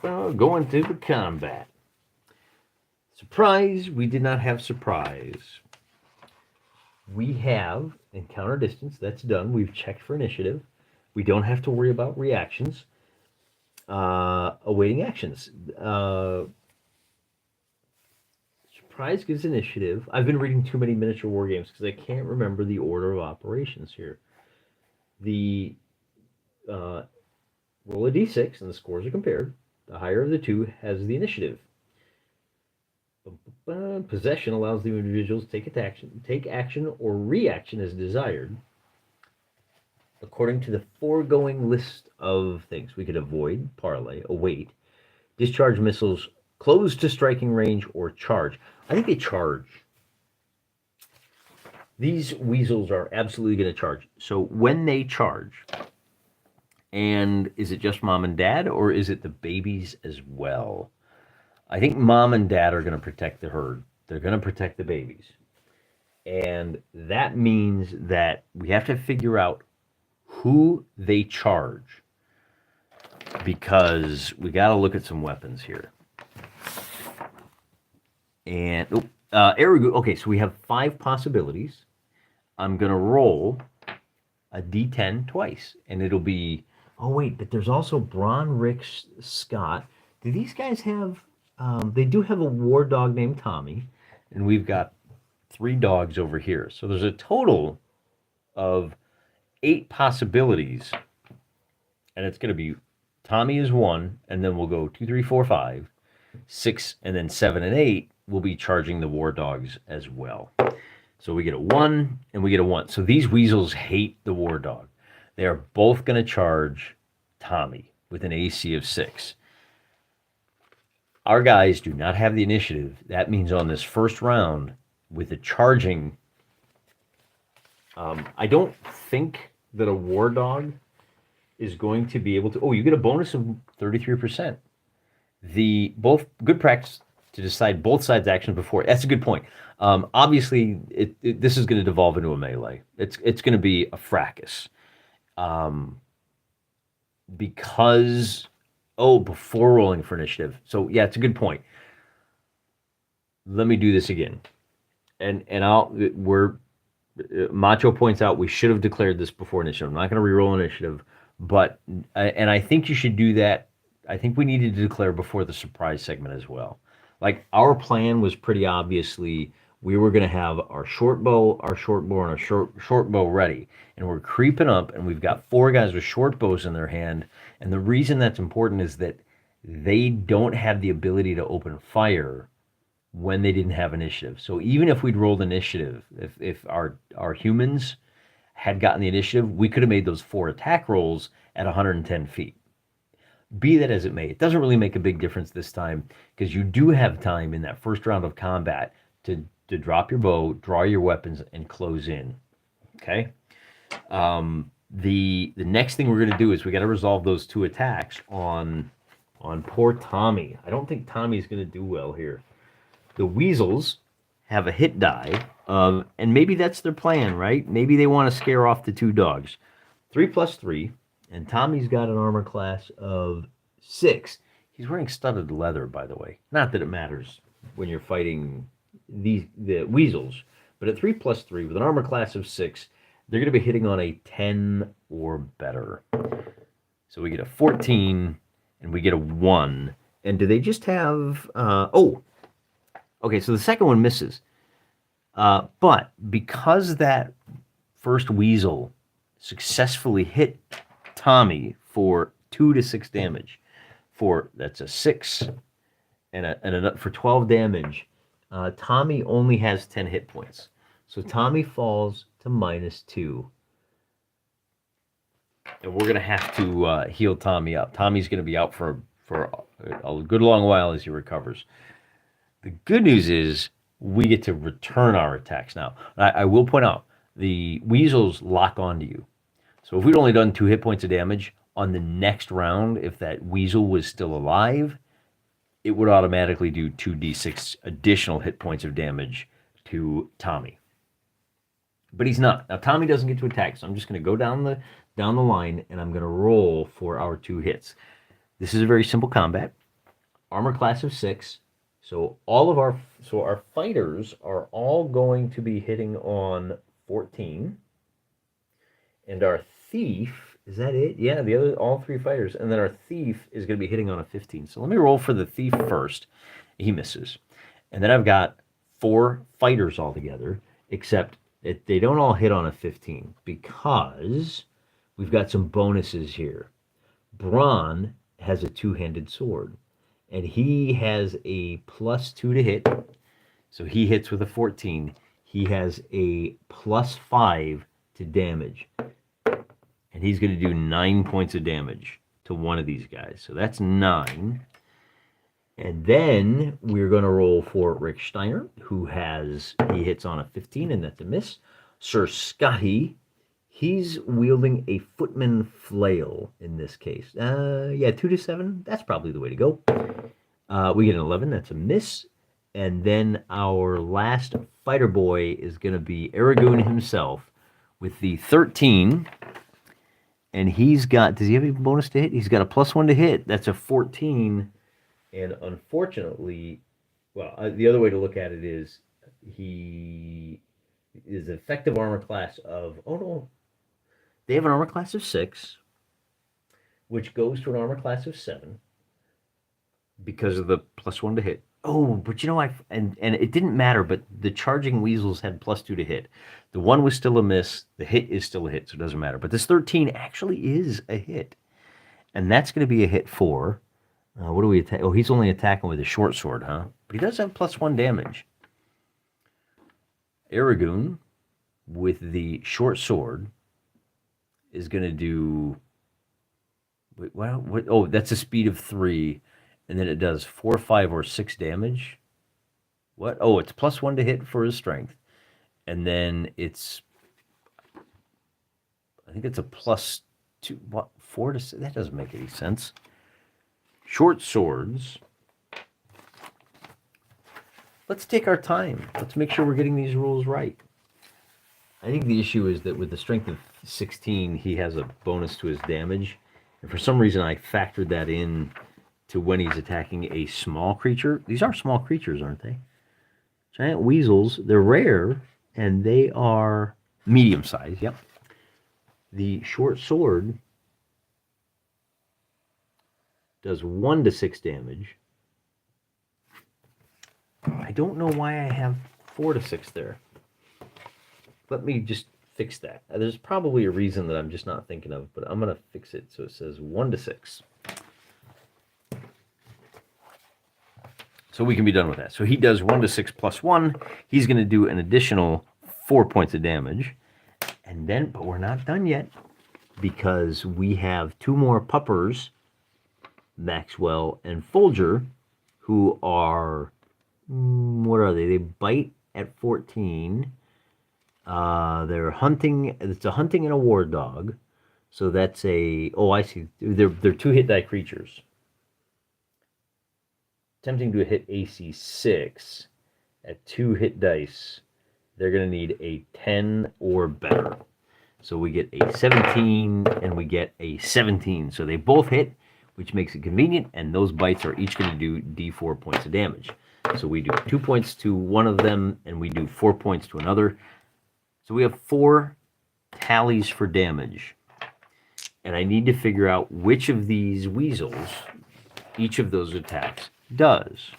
Going to the combat. Surprise, we did not have surprise. We have encounter distance, that's done. We've checked for initiative. We don't have to worry about reactions. Awaiting actions. Surprise gives initiative. I've been reading too many miniature war games because I can't remember the order of operations here. The roll a d6 and the scores are compared. The higher of the two has the initiative. Possession allows the individuals to take action or reaction as desired. According to the foregoing list of things, we could avoid, parlay, await, discharge missiles, close to striking range, or charge. I think they charge. These weasels are absolutely going to charge. So when they charge, and is it just mom and dad, or is it the babies as well? I think mom and dad are going to protect the herd. They're going to protect the babies. And that means that we have to figure out who they charge, because we got to look at some weapons here. And okay, so we have 5 possibilities. I'm going to roll a d10 twice, and it'll be, oh wait, but there's also Bron, Rick, Scott. Do these guys have, they do have a war dog named Tommy, and we've got 3 dogs over here. So there's a total of 8 possibilities, and it's going to be Tommy is 1, and then we'll go 2, 3, 4, 5, 6, and then 7 and 8 will be charging the war dogs as well. So we get a 1 and we get a 1. So these weasels hate the war dog. They are both going to charge Tommy with an AC of 6. Our guys do not have the initiative. That means on this first round, with the charging, I don't think that a war dog is going to be able to. Oh, you get a bonus of 33%. Both good practice to decide both sides' actions before. That's a good point. Obviously, this is going to devolve into a melee. It's going to be a fracas. Because before rolling for initiative. So yeah, it's a good point. Let me do this again. And Macho points out we should have declared this before initiative. I'm not going to re-roll initiative, but and I think you should do that. I think we needed to declare before the surprise segment as well. Like, our plan was pretty obviously we were going to have our short bow, and our short bow ready, and we're creeping up, and we've got 4 guys with short bows in their hand. And the reason that's important is that they don't have the ability to open fire when they didn't have initiative. So even if we'd rolled initiative, if our humans had gotten the initiative, we could have made those 4 attack rolls at 110 feet. Be that as it may, it doesn't really make a big difference this time, because you do have time in that first round of combat to drop your bow, draw your weapons, and close in. Okay? The next thing we're going to do is we got to resolve those 2 attacks on poor Tommy. I don't think Tommy's going to do well here. The weasels have a hit die, and maybe that's their plan, right? Maybe they want to scare off the 2 dogs. 3 plus 3, and Tommy's got an armor class of 6. He's wearing studded leather, by the way. Not that it matters when you're fighting the weasels, but at 3 plus 3 with an armor class of 6, they're going to be hitting on a 10 or better. So we get a 14 and we get a 1. And do they just have okay, so the second one misses. But because that first Weasel successfully hit Tommy for 2 to 6 damage, that's a 6 and a for 12 damage, Tommy only has 10 hit points. So Tommy falls to -2. And we're going to have to heal Tommy up. Tommy's going to be out for a good long while as he recovers. The good news is we get to return our attacks now. I will point out, the Weasels lock onto you. So if we'd only done 2 hit points of damage, on the next round, if that Weasel was still alive, it would automatically do 2d6 additional hit points of damage to Tommy. But he's not. Now, Tommy doesn't get to attack, so I'm just going to go down the line, and I'm going to roll for our 2 hits. This is a very simple combat. Armor class of 6. So our fighters are all going to be hitting on 14. And our thief, is that it? Yeah, all 3 fighters. And then our thief is going to be hitting on a 15. So let me roll for the thief first. He misses. And then I've got 4 fighters altogether, except they don't all hit on a 15 because we've got some bonuses here. Braun has a 2-handed sword, and he has a +2 to hit. So he hits with a 14. He has a +5 to damage. And he's going to do 9 points of damage to one of these guys. So that's 9. And then we're going to roll for Rick Steiner, he hits on a 15, and that's a miss. Sir Scotty, he's wielding a footman flail in this case. 2 to 7, that's probably the way to go. We get an 11, that's a miss. And then our last fighter boy is going to be Aragoon himself with the 13. And does he have a bonus to hit? He's got a +1 to hit. That's a 14. And unfortunately, the other way to look at it is he is effective armor class of, they have an armor class of 6, which goes to an armor class of 7 because of the +1 to hit. Oh, but and it didn't matter, but the charging Weasels had +2 to hit. The 1 was still a miss. The hit is still a hit, so it doesn't matter. But this 13 actually is a hit. And that's going to be a hit for, what do we attack? Oh, he's only attacking with a short sword, huh? But he does have +1 damage. Aragoon, with the short sword, is going to do, that's a speed of 3. And then it does 4, 5, or 6 damage. What? Oh, it's +1 to hit for his strength. And then I think it's a +2, 4 to 6. That doesn't make any sense. Short swords. Let's take our time. Let's make sure we're getting these rules right. I think the issue is that with the strength of 16, he has a bonus to his damage. And for some reason, I factored that in to when he's attacking a small creature. These are small creatures, aren't they? Giant Weasels, they're rare, and they are medium size, yep. The short sword does 1 to 6 damage. I don't know why I have 4 to 6 there. Let me just fix that. There's probably a reason that I'm just not thinking of, but I'm going to fix it so it says 1 to 6. So we can be done with that. So he does 1 to 6 +1. He's going to do an additional 4 points of damage. And then, but we're not done yet because we have 2 more puppers, Maxwell and Folger, who are, what are they? They bite at 14. They're hunting. It's a hunting and a war dog. So that's I see. They're 2 hit die creatures. Attempting to hit AC 6 at 2 hit dice, they're going to need a 10 or better. So we get a 17 and we get a 17. So they both hit, which makes it convenient, and those bites are each going to do D4 points of damage. So we do 2 points to one of them, and we do 4 points to another. So we have 4 tallies for damage. And I need to figure out which of these Weasels, each of those attacks, does.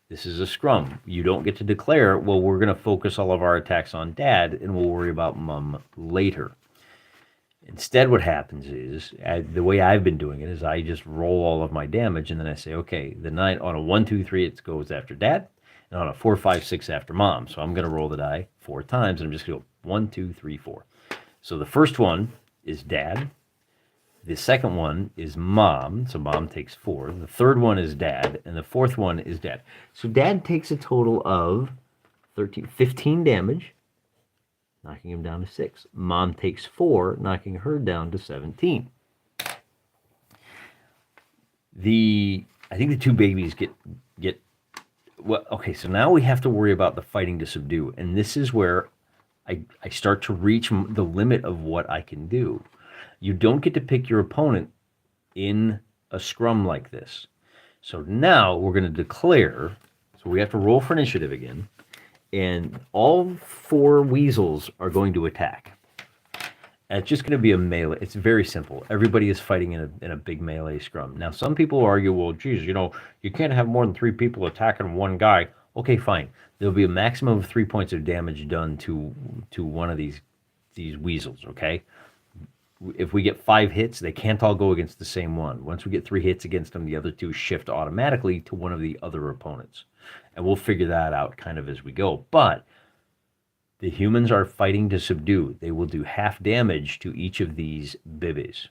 This is a scrum. You don't get to declare, well, we're going to focus all of our attacks on dad and we'll worry about mom later. Instead, what happens is, the way I've been doing it is I just roll all of my damage and then I say, okay, the 9 on a 1, 2, 3, it goes after dad, and on a 4, 5, 6 after mom. So I'm going to roll the die 4 times and I'm just going to go 1, 2, 3, 4. So the first one is dad. The second one is mom, so mom takes 4. The third one is dad, and the fourth one is dad. So dad takes a total of 15 damage, knocking him down to 6. Mom takes 4, knocking her down to 17. I think the two babies get well. Okay, so now we have to worry about the fighting to subdue, and this is where I start to reach the limit of what I can do. You don't get to pick your opponent in a scrum like this. So now we're going to declare. So we have to roll for initiative again. And all 4 weasels are going to attack. And it's just going to be a melee. It's very simple. Everybody is fighting in a big melee scrum. Now, some people argue, well, geez, you can't have more than 3 people attacking one guy. Okay, fine. There'll be a maximum of 3 points of damage done to one of these weasels, okay? If we get 5 hits, they can't all go against the same one. Once we get 3 hits against them, the other 2 shift automatically to one of the other opponents. And we'll figure that out kind of as we go. But the humans are fighting to subdue. They will do half damage to each of these bibbies.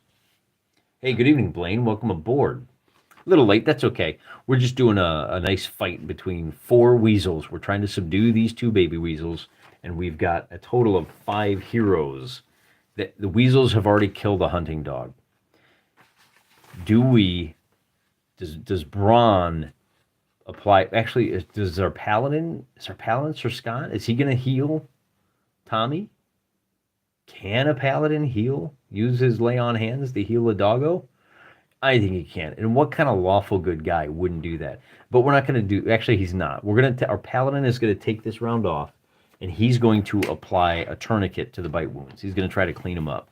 Hey, good evening, Blaine. Welcome aboard. A little late, that's okay. We're just doing a nice fight between 4 weasels. We're trying to subdue these 2 baby weasels, and we've got a total of 5 heroes. The weasels have already killed a hunting dog. Does Braun apply? Actually, does our paladin, Sir Scott, is he going to heal Tommy? Can a paladin use his lay on hands to heal a doggo? I think he can. And what kind of lawful good guy wouldn't do that? But we're not going to do. Actually, he's not. Our paladin is going to take this round off. And he's going to apply a tourniquet to the bite wounds. He's going to try to clean them up.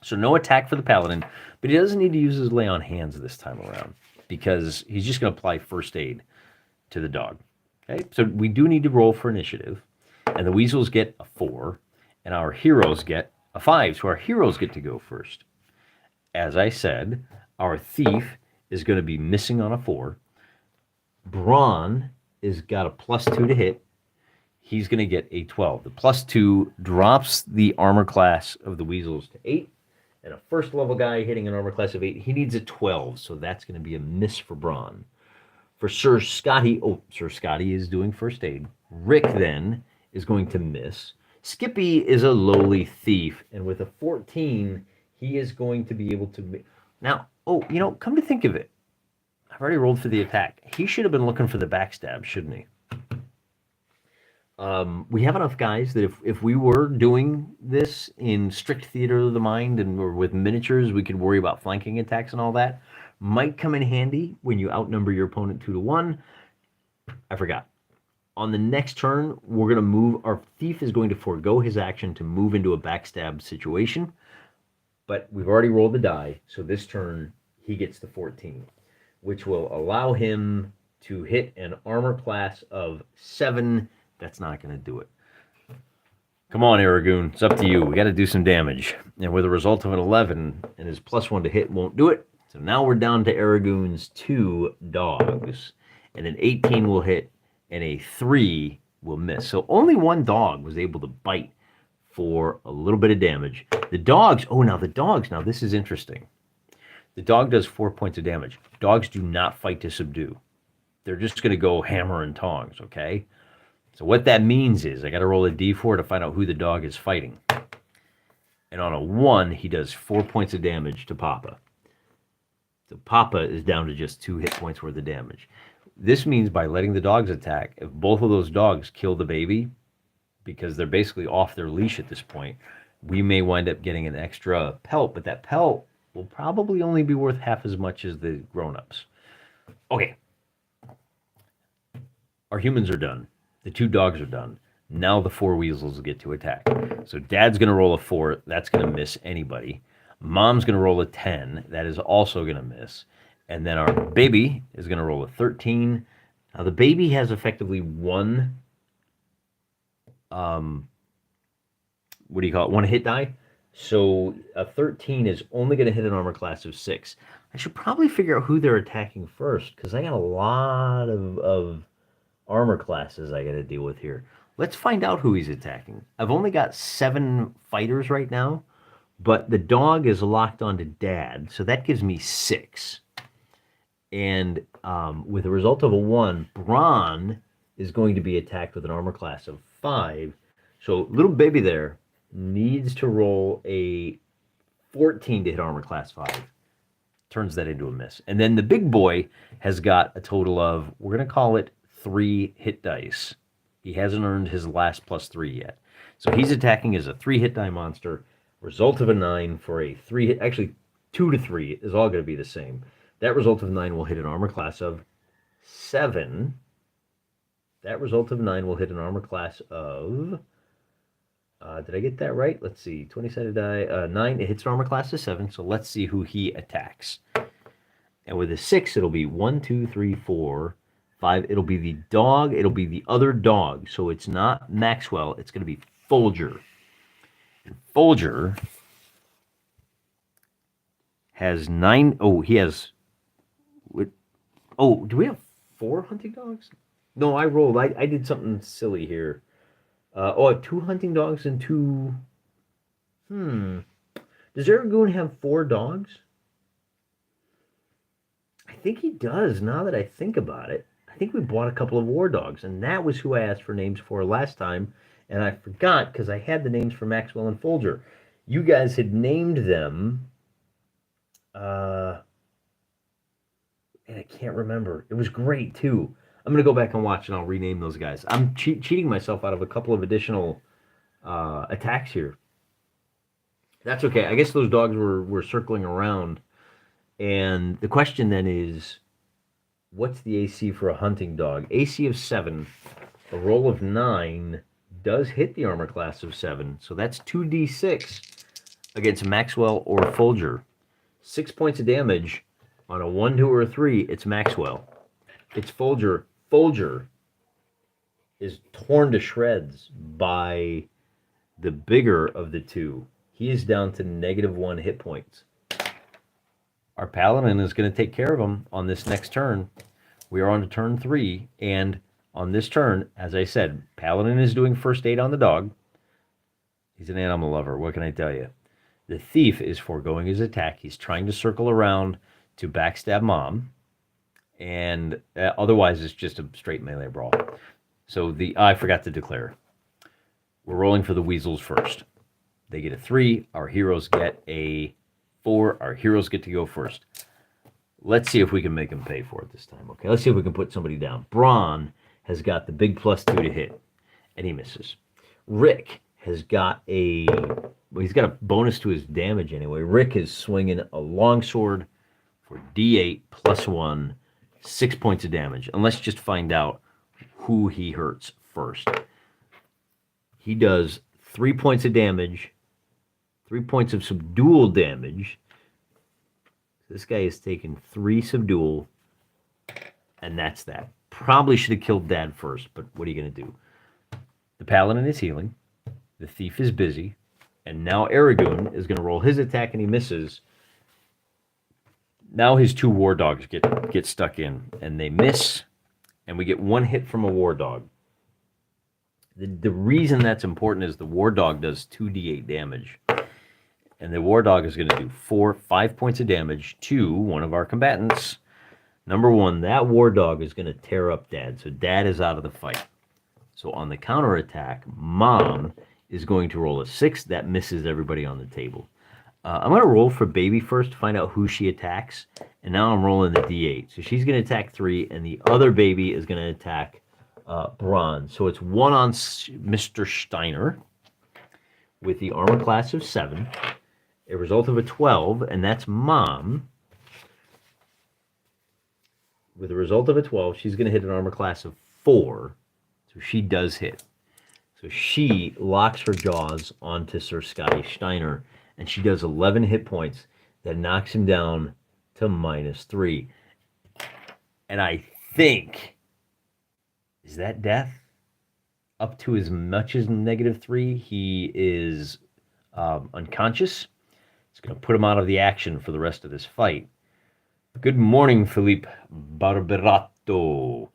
So no attack for the paladin, but he doesn't need to use his lay on hands this time around because he's just going to apply first aid to the dog. Okay, so we do need to roll for initiative, and the weasels get a 4, and our heroes get a 5. So our heroes get to go first. As I said, our thief is going to be missing on a 4. Braun is got a +2 to hit. He's going to get a 12. The +2 drops the armor class of the weasels to 8. And a first level guy hitting an armor class of 8, he needs a 12. So that's going to be a miss for Braun. For Sir Scotty is doing first aid. Rick then is going to miss. Skippy is a lowly thief. And with a 14, he is going to be able to... Now, come to think of it. I've already rolled for the attack. He should have been looking for the backstab, shouldn't he? We have enough guys that if we were doing this in strict theater of the mind and or with miniatures, we could worry about flanking attacks and all that. Might come in handy when you outnumber your opponent 2 to 1. I forgot. On the next turn, we're going to move. Our thief is going to forego his action to move into a backstab situation. But we've already rolled the die, so this turn he gets the 14, which will allow him to hit an armor class of 7. That's not going to do it. Come on, Aragoon. It's up to you. We got to do some damage. And with a result of an 11, and his +1 to hit won't do it. So now we're down to Aragoon's 2 dogs. And an 18 will hit, and a 3 will miss. So only 1 dog was able to bite for a little bit of damage. The dogs, now this is interesting. The dog does 4 points of damage. Dogs do not fight to subdue. They're just going to go hammer and tongs, okay? So what that means is I got to roll a d4 to find out who the dog is fighting. And on a 1, he does 4 points of damage to Papa. So Papa is down to just 2 hit points worth of damage. This means by letting the dogs attack, if both of those dogs kill the baby, because they're basically off their leash at this point, we may wind up getting an extra pelt, but that pelt will probably only be worth half as much as the grown-ups. Okay. Our humans are done. The 2 dogs are done. Now the 4 weasels get to attack. So Dad's going to roll a 4. That's going to miss anybody. Mom's going to roll a 10. That is also going to miss. And then our baby is going to roll a 13. Now, the baby has effectively one, what do you call it? One hit die. So a 13 is only going to hit an armor class of 6. I should probably figure out who they're attacking first, because I got a lot of armor classes I got to deal with here. Let's find out who he's attacking. I've only got 7 fighters right now, but the dog is locked onto Dad, so that gives me 6. And with a result of a 1, Braun is going to be attacked with an armor class of 5. So little baby there needs to roll a 14 to hit armor class 5. Turns that into a miss. And then the big boy has got a total of, we're going to call it 3 hit dice. He hasn't earned his last +3 yet. So he's attacking as a 3 hit die monster. Result of a 9 for a 3 hit, actually 2 to 3 is all going to be the same. That result of 9 will hit an armor class of 7. That result of 9 will hit an armor class of, did I get that right? Let's see, 20-sided die, 9, it hits an armor class of 7, so let's see who he attacks. And with a 6, it'll be 1, 2, 3, 4, 5. It'll be the dog, it'll be the other dog, so it's not Maxwell, it's going to be Folger. And Folger has 9, oh, he has, oh, do we have 4 hunting dogs? No, I rolled, I did something silly here. I have 2 hunting dogs and 2... Does Aragoon have 4 dogs? I think he does, now that I think about it. I think we bought a couple of war dogs, and that was who I asked for names for last time, and I forgot because I had the names for Maxwell and Folger. You guys had named them... and I can't remember. It was great, too. I'm going to go back and watch, and I'll rename those guys. I'm cheating myself out of a couple of additional attacks here. That's okay. I guess those dogs were circling around. And the question then is, what's the AC for a hunting dog? AC of 7, a roll of 9 does hit the armor class of 7. So that's 2d6 against Maxwell or Folger. 6 points of damage on a 1, 2, or a 3. It's Maxwell. It's Folger. Folger is torn to shreds by the bigger of the 2. He is down to -1 hit points. Our Paladin is going to take care of him on this next turn. We are on to turn 3, and on this turn, as I said, Paladin is doing first aid on the dog. He's an animal lover, what can I tell you? The thief is foregoing his attack. He's trying to circle around to backstab Mom. And otherwise, it's just a straight melee brawl. So I forgot to declare. We're rolling for the Weasels first. They get a 3. Our heroes get a 4. Our heroes get to go first. Let's see if we can make them pay for it this time. Okay, let's see if we can put somebody down. Braun has got the big +2 to hit, and he misses. Rick has got he's got a bonus to his damage anyway. Rick is swinging a longsword for D8 +1. 6 points of damage, and let's just find out who he hurts first. He does 3 points of damage, 3 points of subdual damage. This guy has taken 3 subdual, and that's that. Probably should have killed Dad first, but what are you going to do? The Paladin is healing, the Thief is busy, and now Aragoon is going to roll his attack, and he misses. Now his 2 war dogs get stuck in, and they miss, and we get 1 hit from a war dog. The reason that's important is the war dog does 2d8 damage, and the war dog is going to do 5 points of damage to one of our combatants. Number 1, that war dog is going to tear up Dad, so Dad is out of the fight. So on the counterattack, Mom is going to roll a 6. That misses everybody on the table. I'm going to roll for Baby first to find out who she attacks. And now I'm rolling the D8. So she's going to attack 3, and the other baby is going to attack Braun. So it's 1 on Mr. Steiner with the armor class of 7. A result of a 12, and that's Mom. With a result of a 12, she's going to hit an armor class of 4. So she does hit. So she locks her jaws onto Sir Scotty Steiner, and she does 11 hit points. That knocks him down to -3. And I think Is that death? Up to as much as -3, he is unconscious. It's going to put him out of the action for the rest of this fight. Good morning, Philippe Barberato.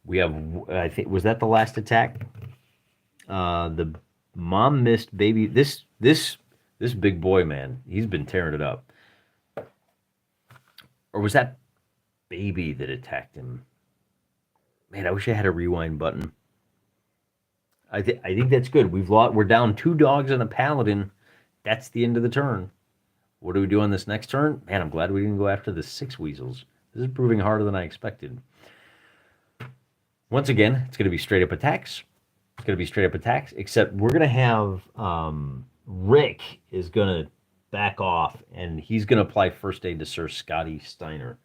We have, I think, was that the last attack? The mom missed baby. This big boy, man, he's been tearing it up. Or was that baby that attacked him? Man, I wish I had a rewind button. I think that's good. We're down 2 dogs and a paladin. That's the end of the turn. What do we do on this next turn? Man, I'm glad we didn't go after the 6 weasels. This is proving harder than I expected. Once again, it's going to be straight up attacks. It's going to be straight up attacks, except we're going to have Rick is going to back off, and he's going to apply first aid to Sir Scotty Steiner.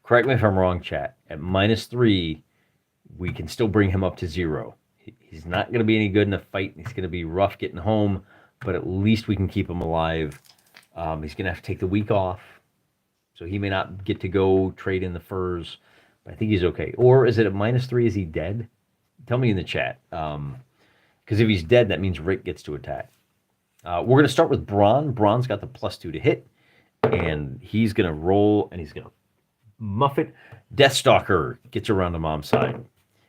Correct me if I'm wrong, chat. At -3, we can still bring him up to 0. He's not going to be any good in a fight. He's going to be rough getting home, but at least we can keep him alive. He's going to have to take the week off, so he may not get to go trade in the furs, but I think he's okay. Or is it at -3? Is he dead? Tell me in the chat. Because if he's dead, that means Rick gets to attack. We're going to start with Braun. Braun's got the +2 to hit, and he's going to roll, and he's going to muff it. Deathstalker gets around to Mom's side,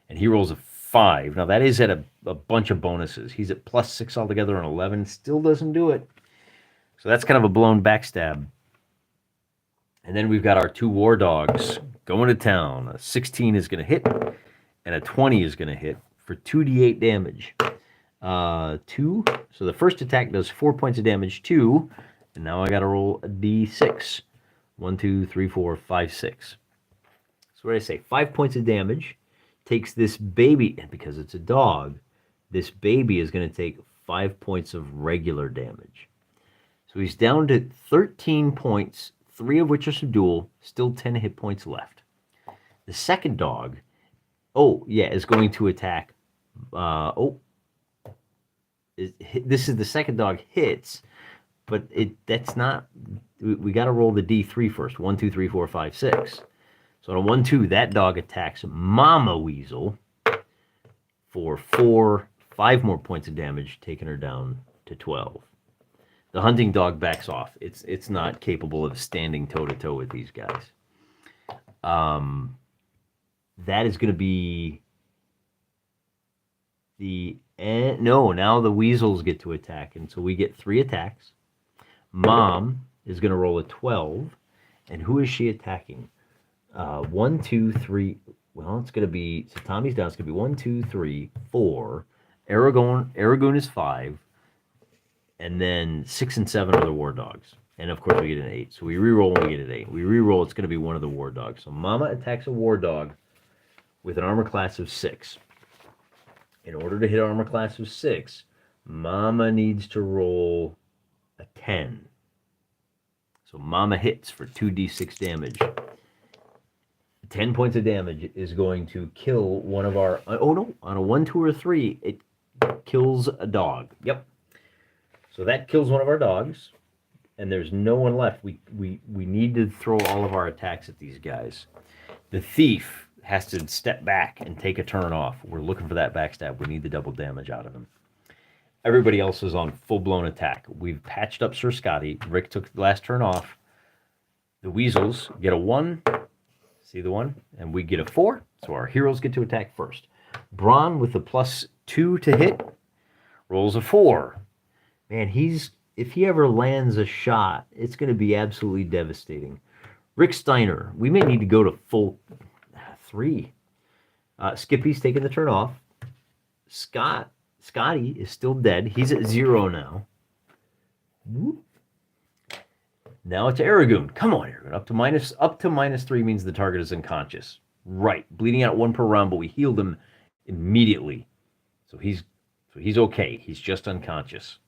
and he rolls a 5. Now, that is at a bunch of bonuses. He's at +6 altogether on 11. Still doesn't do it. So that's kind of a blown backstab. And then we've got our 2 war dogs going to town. A 16 is going to hit, and a 20 is going to hit for 2d8 damage. 2. So the first attack does 4 points of damage, 2. And now I got to roll a d6. 1, 2, 3, 4, 5, 6. So what did I say? 5 points of damage. Takes this baby, and because it's a dog, this baby is going to take 5 points of regular damage. So he's down to 13 points, 3 of which are subdual, still 10 hit points left. The second dog, is going to attack. This is the second dog hits, but that's not. We got to roll the D3 first. 1, 2, 3, 4, 5, 6. So on a 1, 2, that dog attacks Mama Weasel for 5 more points of damage, taking her down to 12. The hunting dog backs off. It's not capable of standing toe-to-toe with these guys. That is going to be the end. No, now the weasels get to attack, and so we get 3 attacks. Mom is going to roll a 12, and who is she attacking? 1, 2, 3. Well, it's going to be, so Tommy's down. It's going to be 1, 2, 3, 4. Aragoon is 5. And then 6 and 7 are the war dogs. And of course we get an 8. So we reroll when we get an 8. We reroll, it's going to be one of the war dogs. So Mama attacks a war dog with an armor class of 6. In order to hit armor class of 6, Mama needs to roll a 10. So Mama hits for 2d6 damage. 10 points of damage is going to kill one of our... Oh no, on a 1, 2, or 3, it kills a dog. Yep. So that kills one of our dogs, and there's no one left. We need to throw all of our attacks at these guys. The thief has to step back and take a turn off. We're looking for that backstab. We need the double damage out of him. Everybody else is on full-blown attack. We've patched up Sir Scotty. Rick took the last turn off. The weasels get a 1. See the 1? And we get a 4. So our heroes get to attack first. Braun with the +2 to hit rolls a 4. Man, if he ever lands a shot, it's going to be absolutely devastating. Rick Steiner, we may need to go to full 3. Skippy's taking the turn off. Scotty is still dead. He's at 0 now. Whoop. Now it's Aragoon. Come on, Aragoon. Up to -3 means the target is unconscious. Right. Bleeding out 1 per round, but we healed him immediately. So he's okay. He's just unconscious.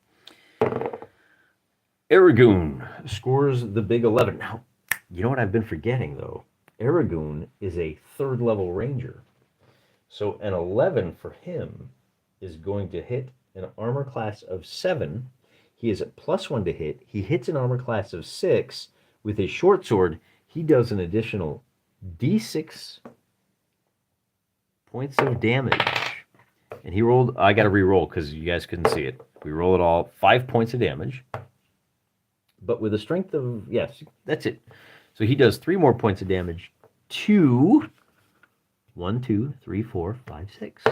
Aragoon scores the big 11. Now, you know what I've been forgetting, though? Aragoon is a 3rd level ranger. So an 11 for him is going to hit an armor class of 7. He is at +1 to hit. He hits an armor class of 6. With his short sword, he does an additional D6 points of damage. And he rolled, I got to re-roll because you guys couldn't see it. We roll it all, 5 points of damage. But with a strength of, yes, that's it. So he does 3 more points of damage to 1, 2, 3, 4, 5, 6.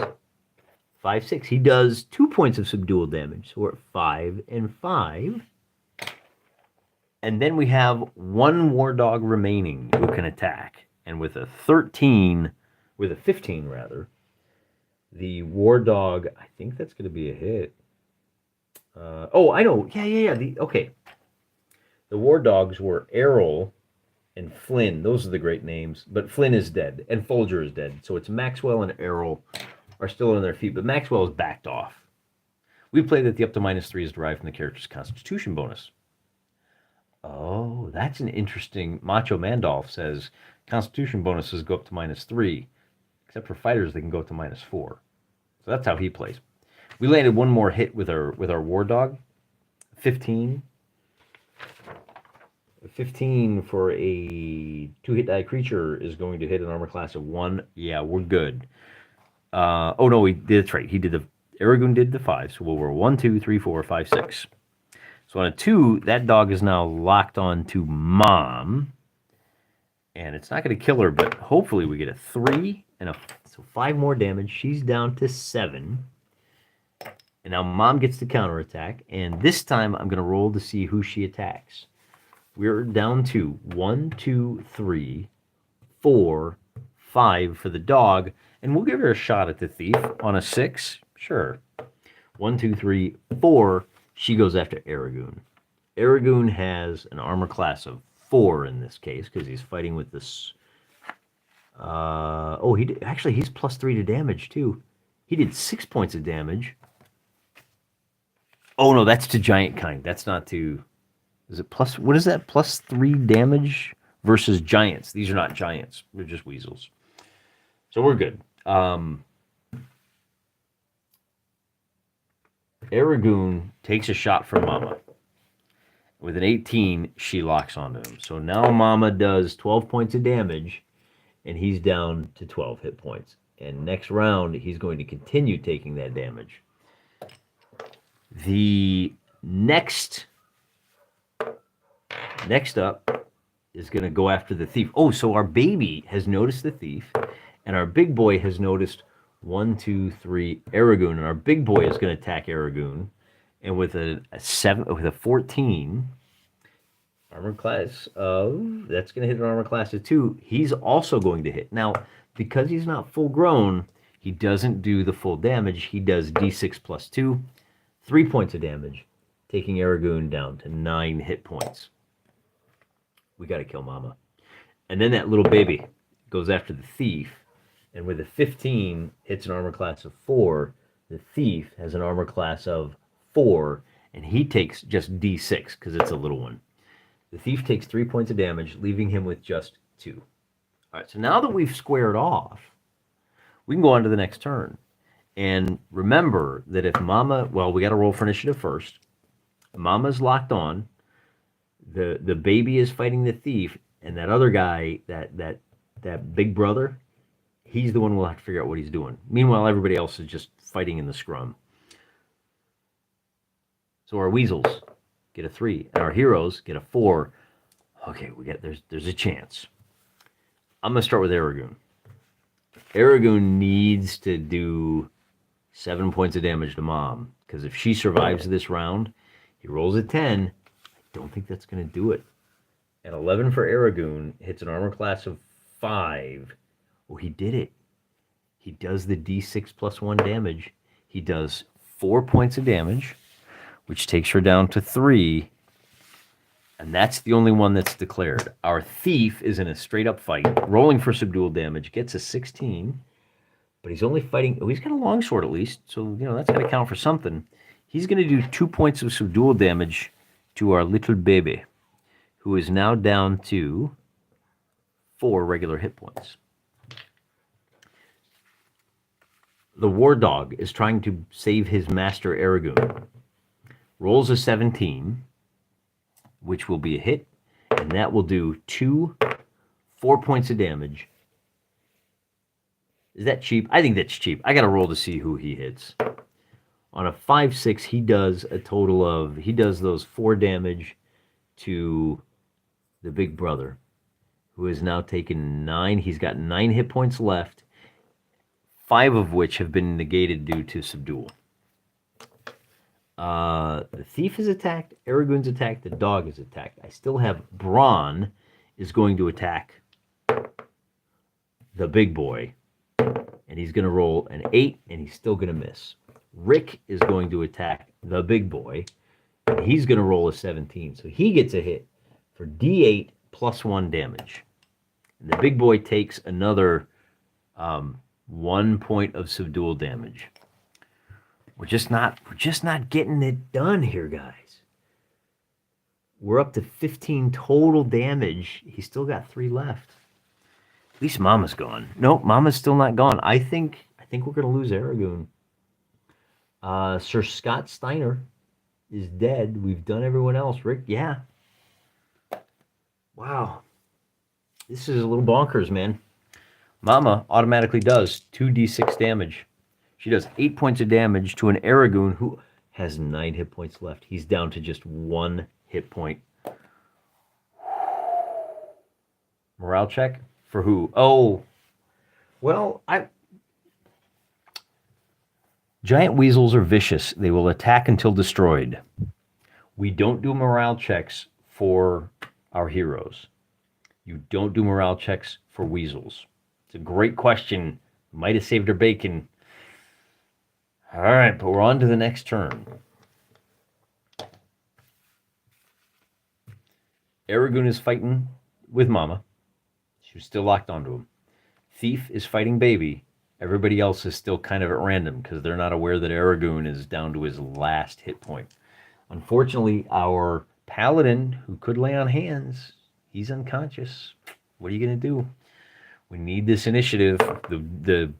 5, 6. He does 2 points of subdual damage. So we're at 5 and 5. And then we have 1 war dog remaining who can attack. And with a 15 rather, the war dog, I think that's going to be a hit. Oh, I know. Yeah. Okay. The war dogs were Errol and Flynn. Those are the great names. But Flynn is dead, and Folger is dead. So it's Maxwell and Errol are still on their feet, but Maxwell is backed off. We play that the up to -3 is derived from the character's Constitution bonus. Oh, that's an interesting. Macho Mandolf says Constitution bonuses go up to -3, except for fighters they can go up to -4. So that's how he plays. We landed 1 more hit with our war dog. 15. 15 for a 2-hit die creature is going to hit an armor class of 1. Yeah, we're good. Oh no, that's right. Aragoon did the 5, so we're 1, 2, 3, 4, 5, 6. So on a 2, that dog is now locked on to Mom. And it's not going to kill her, but hopefully we get a 3 and so 5 more damage. She's down to 7. And now Mom gets to counterattack. And this time I'm going to roll to see who she attacks. We're down to 1, 2, 3, 4, 5 for the dog. And we'll give her a shot at the thief on a 6. Sure. 1, 2, 3, 4. She goes after Aragoon. Aragoon has an armor class of 4 in this case because he's fighting with this. He's +3 to damage too. He did 6 points of damage. Oh no, that's to giant kind. That's not to. Is it plus? What is that? +3 damage versus giants. These are not giants. They're just weasels. So we're good. Aragoon takes a shot from Mama. With an 18, she locks onto him. So now Mama does 12 points of damage, and he's down to 12 hit points. And next round, he's going to continue taking that damage. The next up is going to go after the thief. Oh, so our baby has noticed the thief, and our big boy has noticed 1, 2, 3 Aragoon, and our big boy is going to attack Aragoon. And with a 14 armor class of, that's going to hit an armor class of 2. He's also going to hit. Now, because he's not full grown, he doesn't do the full damage. He does D6 + 2, 3 points of damage, taking Aragoon down to 9 hit points. We got to kill Mama. And then that little baby goes after the thief, and with a 15, hits an armor class of 4. The thief has an armor class of 4, and he takes just D6 because it's a little one. The thief takes 3 points of damage, leaving him with just 2. All right, so now that we've squared off, we can go on to the next turn. And remember that if Mama, well, we got to roll for initiative first. Mama's locked on. The baby is fighting the thief, and that other guy, that big brother, he's the one we'll have to figure out what he's doing. Meanwhile, everybody else is just fighting in the scrum. So our weasels get a 3, and our heroes get a 4. Okay, there's a chance. I'm gonna start with Aragoon. Aragoon needs to do 7 points of damage to Mom, because if she survives this round, he rolls a 10. I don't think that's gonna do it. An 11 for Aragoon hits an armor class of 5. Oh, he did it. He does the D6 + 1 damage. He does 4 points of damage, which takes her down to 3. And that's the only one that's declared. Our thief is in a straight-up fight, rolling for subdual damage, gets a 16, but he's only fighting. Oh, he's got a longsword at least, so that's got to count for something. He's going to do 2 points of subdual damage to our little baby, who is now down to 4 regular hit points. The war dog is trying to save his master Aragoon. Rolls a 17, which will be a hit, and that will do 4 points of damage. Is that cheap? I think that's cheap. I got to roll to see who he hits. On a 5/6, he does a total of, he does those 4 damage to the big brother, who has now taken 9. He's got 9 hit points left, 5 of which have been negated due to subdual. The thief is attacked, Aragoon's attacked, the dog is attacked. I still have Braun is going to attack the big boy, and he's going to roll an 8, and he's still going to miss. Rick is going to attack the big boy, and he's going to roll a 17. So he gets a hit for D8 plus 1 damage. And the big boy takes another 1 point of subdual damage. We're just not getting it done here, guys. We're up to 15 total damage. He's still got 3 left. At least Mama's gone. Nope, Mama's still not gone. I think we're gonna lose Aragoon. Sir Scott Steiner is dead. We've done everyone else. Rick, yeah. Wow. This is a little bonkers, man. Mama automatically does 2d6 damage. She does 8 points of damage to an Aragoon who has 9 hit points left. He's down to just 1 hit point. Morale check? For who? Oh, well, Giant weasels are vicious. They will attack until destroyed. We don't do morale checks for our heroes. You don't do morale checks for weasels. It's a great question. Might have saved her bacon. All right, but we're on to the next turn. Aragoon is fighting with Mama. She was still locked onto him. Thief is fighting Baby. Everybody else is still kind of at random because they're not aware that Aragoon is down to his last hit point. Unfortunately, our Paladin, who could lay on hands, he's unconscious. What are you going to do? We need this initiative. The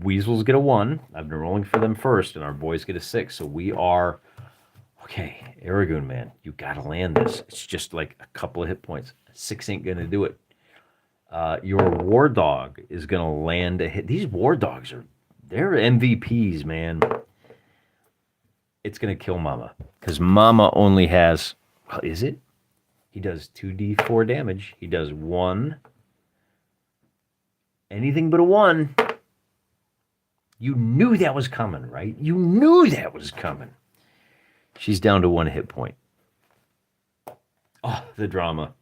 Weasels get a 1. I've been rolling for them first, and our boys get a 6. So we are... Okay, Aragoon, man, you got to land this. It's just like a couple of hit points. 6 ain't going to do it. Your War Dog is going to land a hit. These War Dogs they're MVPs, man. It's going to kill Mama. Because Mama only has... Well, is it? He does 2d4 damage. He does 1. Anything but a 1. You knew that was coming, right? You knew that was coming. She's down to 1 hit point. Oh, the drama.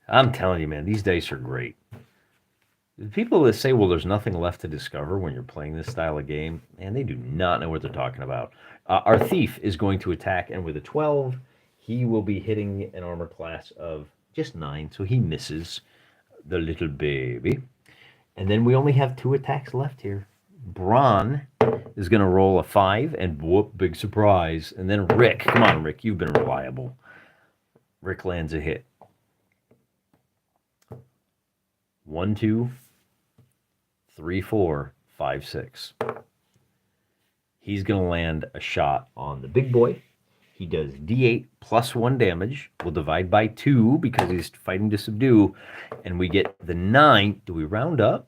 I'm telling you, man, these dice are great. The people that say, well, there's nothing left to discover when you're playing this style of game, man, they do not know what they're talking about. Our Thief is going to attack, and with a 12, he will be hitting an armor class of just 9, so he misses the little baby. And then we only have 2 attacks left here. Braun is going to roll a 5, and whoop, big surprise. And then Rick, come on, Rick, you've been reliable. Rick lands a hit. 1, 2, 3, 4, 5, 6. He's going to land a shot on the big boy. He does D8 plus 1 damage. We'll divide by 2 because he's fighting to subdue. And we get the 9. Do we round up?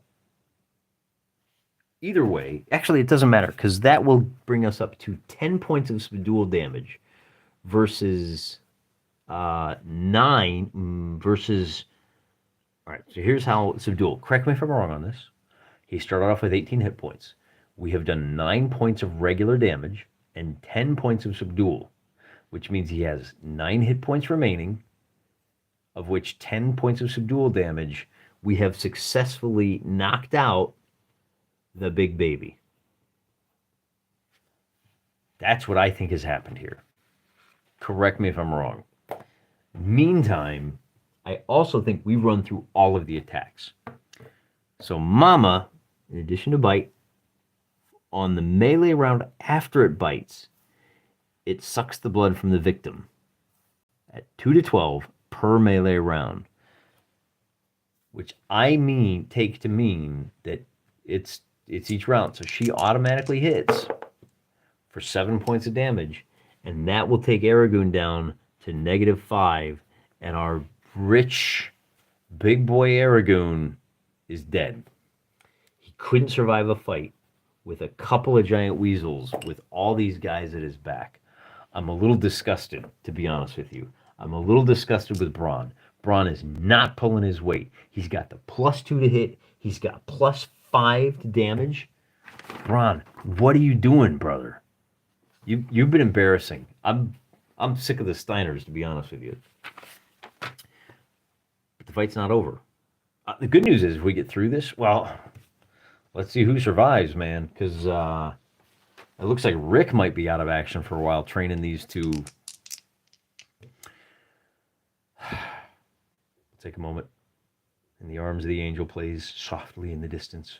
Either way, actually, it doesn't matter because that will bring us up to 10 points of subdual damage versus 9 versus... All right, so here's how subdual. Correct me if I'm wrong on this. He started off with 18 hit points. We have done 9 points of regular damage and 10 points of subdual, which means he has 9 hit points remaining, of which 10 points of subdual damage. We have successfully knocked out the big baby. That's what I think has happened here. Correct me if I'm wrong. Meantime, I also think we run through all of the attacks. So Mama, in addition to bite, on the melee round after it bites, it sucks the blood from the victim at 2 to 12 per melee round, which I take to mean that it's each round. So she automatically hits for 7 points of damage, and that will take Aragoon down to -5, and our rich big boy Aragoon is dead. He couldn't survive a fight with a couple of giant weasels with all these guys at his back. I'm a little disgusted, to be honest with you. I'm a little disgusted with Braun. Braun is not pulling his weight. He's got the +2 to hit. He's got +5 to damage. Braun, what are you doing, brother? You've been embarrassing. I'm sick of the Steiners, to be honest with you. But the fight's not over. The good news is, if we get through this, well, let's see who survives, man. Because it looks like Rick might be out of action for a while, training these two. Take a moment. And the arms of the angel plays softly in the distance.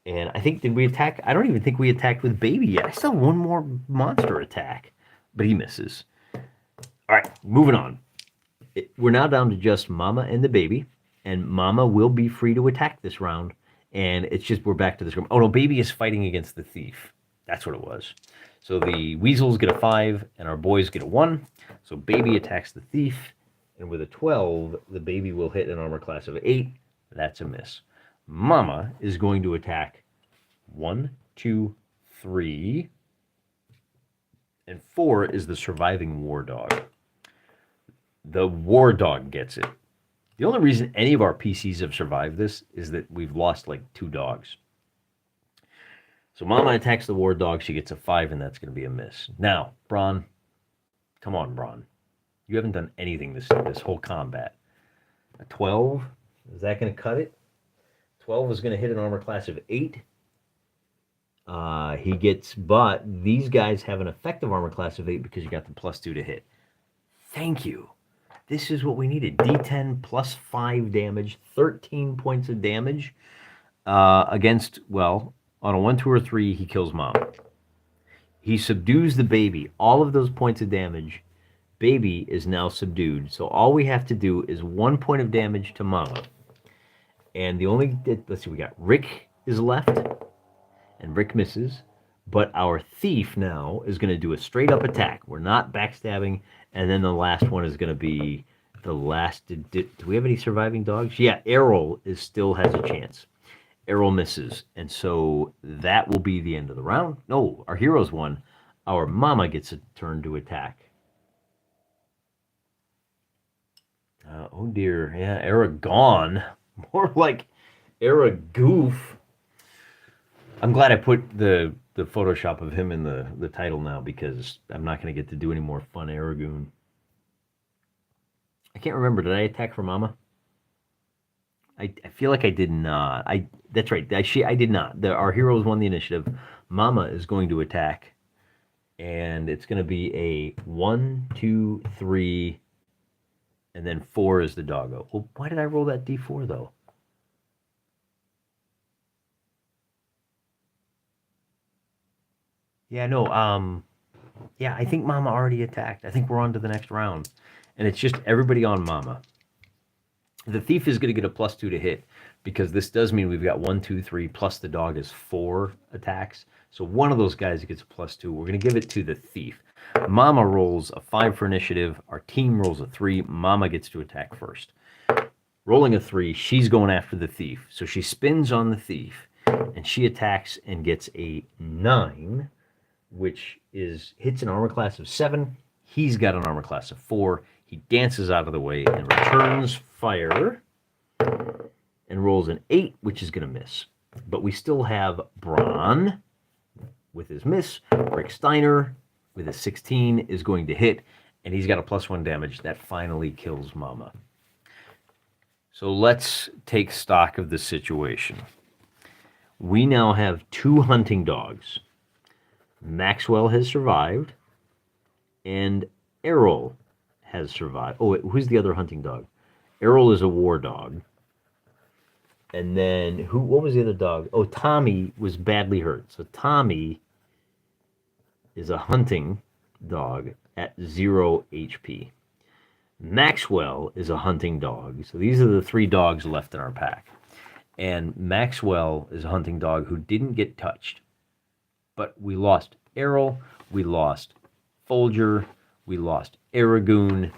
And I think, did we attack? I don't even think we attacked with Baby yet. I still have one more monster attack, but he misses. All right, moving on. We're now down to just Mama and the Baby, and Mama will be free to attack this round. And it's just, we're back to this room. Oh no, Baby is fighting against the thief. That's what it was. So the weasels get a 5, and our boys get a 1. So Baby attacks the thief, and with a 12, the Baby will hit an armor class of 8. That's a miss. Mama is going to attack 1, 2, 3, and 4 is the surviving war dog. The war dog gets it. The only reason any of our PCs have survived this is that we've lost like 2 dogs. So Mama attacks the war dog. She gets a 5, and that's going to be a miss. Now, Braun, come on, Braun. You haven't done anything this whole combat. A 12, is that going to cut it? 12 is going to hit an armor class of 8. He gets, but these guys have an effective armor class of 8 because you got the +2 to hit. Thank you. This is what we needed. D10 +5 damage, 13 points of damage against, well, on a 1, 2, or 3, he kills Mom. He subdues the Baby. All of those points of damage, Baby is now subdued. So all we have to do is 1 point of damage to Mama. And the only, let's see, we got Rick is left, and Rick misses. But our thief now is going to do a straight up attack. We're not backstabbing. And then the last one is going to be the last. Do we have any surviving dogs? Yeah, Errol still has a chance. Errol misses. And so that will be the end of the round. No, our heroes won. Our Mama gets a turn to attack. Oh dear. Yeah, Aragon. More like Aragoof. I'm glad I put the Photoshop of him in the title now, because I'm not going to get to do any more fun Aragoon. I can't remember. Did I attack for Mama? I feel like I did not. That's right. I did not. Our heroes won the initiative. Mama is going to attack, and it's going to be a 1, 2, 3, and then 4 is the doggo. Well, why did I roll that D4 though? Yeah, no, yeah, I think Mama already attacked. I think we're on to the next round. And it's just everybody on Mama. The thief is going to get a +2 to hit, because this does mean we've got 1, 2, 3, plus the dog is 4 attacks. So one of those guys gets a +2. We're going to give it to the thief. Mama rolls a 5 for initiative. Our team rolls a 3. Mama gets to attack first. Rolling a 3, she's going after the thief. So she spins on the thief, and she attacks and gets a 9. Which hits an armor class of 7. He's got an armor class of 4. He dances out of the way and returns fire and rolls an 8, which is going to miss. But we still have Braun with his miss. Rick Steiner with a 16 is going to hit, and he's got a +1 damage. That finally kills Mama. So let's take stock of the situation. We now have 2 hunting dogs. Maxwell has survived, and Errol has survived. Oh, wait, who's the other hunting dog? Errol is a war dog. And then, what was the other dog? Oh, Tommy was badly hurt. So Tommy is a hunting dog at 0 HP. Maxwell is a hunting dog. So these are the 3 dogs left in our pack. And Maxwell is a hunting dog who didn't get touched. But we lost Errol, we lost Folger, we lost Aragoon,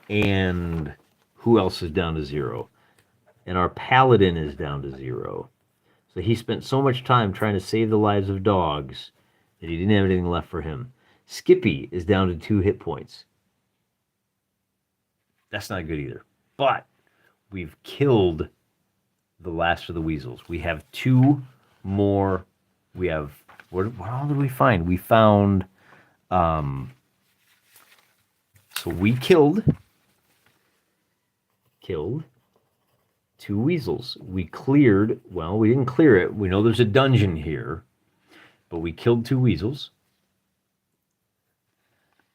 and who else is down to 0? And our Paladin is down to 0. So he spent so much time trying to save the lives of dogs that he didn't have anything left for him. Skippy is down to 2 hit points. That's not good either. But we've killed the last of the weasels. We have 2 more. We have, what all did we find? We found, so we killed 2 weasels. We cleared, well, we didn't clear it. We know there's a dungeon here, but we killed 2 weasels.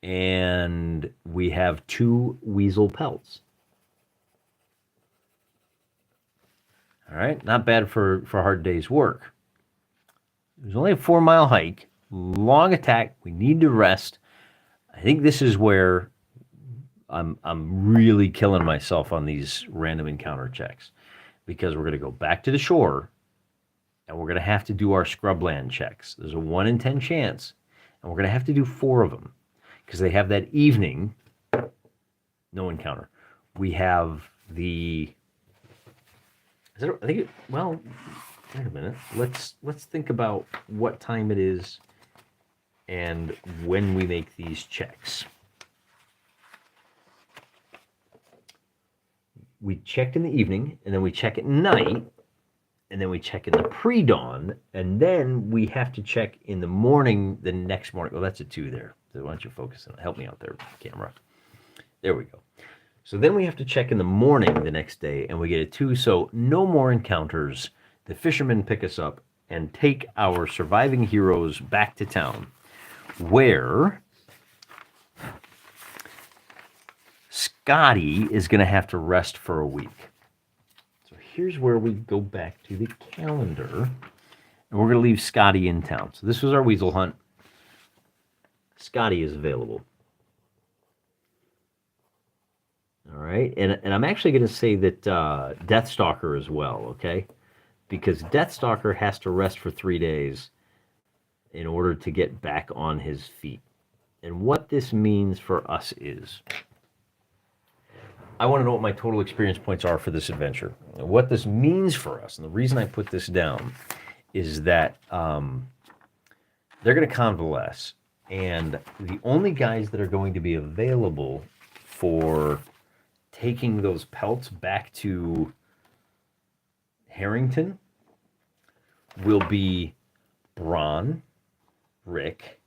And we have 2 weasel pelts. All right, not bad for a hard day's work. It was only a 4-mile hike, long attack. We need to rest. I think this is where I'm really killing myself on these random encounter checks, because we're going to go back to the shore and we're going to have to do our scrubland checks. There's a 1 in 10 chance, and we're going to have to do 4 of them because they have that evening no encounter. We have the, I think it, well, wait a minute. Let's think about what time it is and when we make these checks. We checked in the evening, and then we check at night, and then we check in the pre-dawn, and then we have to check in the morning, the next morning. Well, that's a 2 there. So why don't you focus on it? Help me out there, camera. There we go. So then we have to check in the morning the next day, and we get a 2. So no more encounters. The fishermen pick us up and take our surviving heroes back to town, where Scotty is going to have to rest for a week. So here's where we go back to the calendar, and we're going to leave Scotty in town. So this was our weasel hunt. Scotty is available. All right, and I'm actually going to say that Deathstalker as well, okay? Because Deathstalker has to rest for 3 days in order to get back on his feet. And what this means for us is, I want to know what my total experience points are for this adventure. And what this means for us, and the reason I put this down, is that they're going to convalesce. And the only guys that are going to be available for taking those pelts back to Harrington will be Bron, Rick,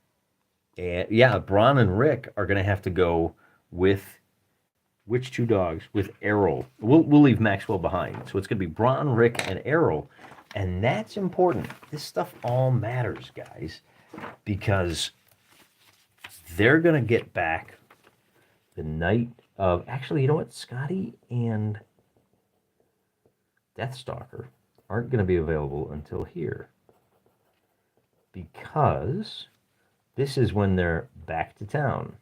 and Bron and Rick are going to have to go with which 2 dogs? With Errol. We'll leave Maxwell behind, so it's going to be Bron, Rick, and Errol, and that's important. This stuff all matters, guys, because they're going to get back the night of, actually, you know what? Scotty and Deathstalker aren't going to be available until here, because this is when they're back to town.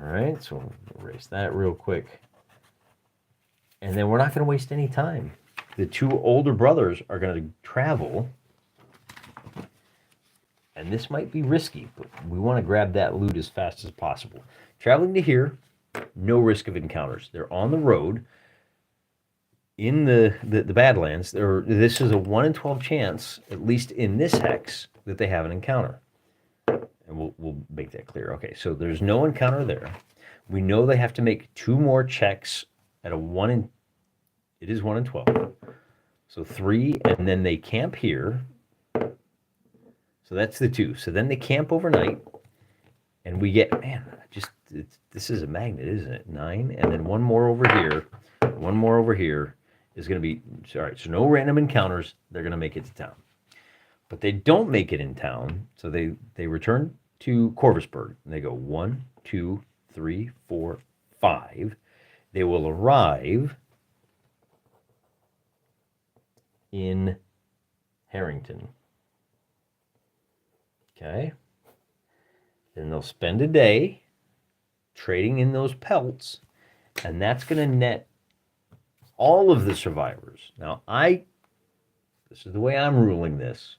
All right, so we'll erase that real quick. And then we're not going to waste any time. The 2 older brothers are going to travel, and this might be risky, but we want to grab that loot as fast as possible. Traveling to here, no risk of encounters. They're on the road in the Badlands. This is a 1 in 12 chance, at least in this hex, that they have an encounter. And we'll make that clear. Okay, so there's no encounter there. We know they have to make 2 more checks at a 1 in, it is 1 in 12. So 3, and then they camp here. So that's the 2. So then they camp overnight, and we get, man, this is a magnet, isn't it? 9, and then 1 more over here. 1 more over here is going to be, all right, so no random encounters. They're going to make it to town. But they don't make it in town, so they return to Corvusburg, and they go 1, 2, 3, 4, 5. They will arrive in Harrington. Okay. Then they'll spend a day trading in those pelts, and that's going to net all of the survivors. Now, this is the way I'm ruling this,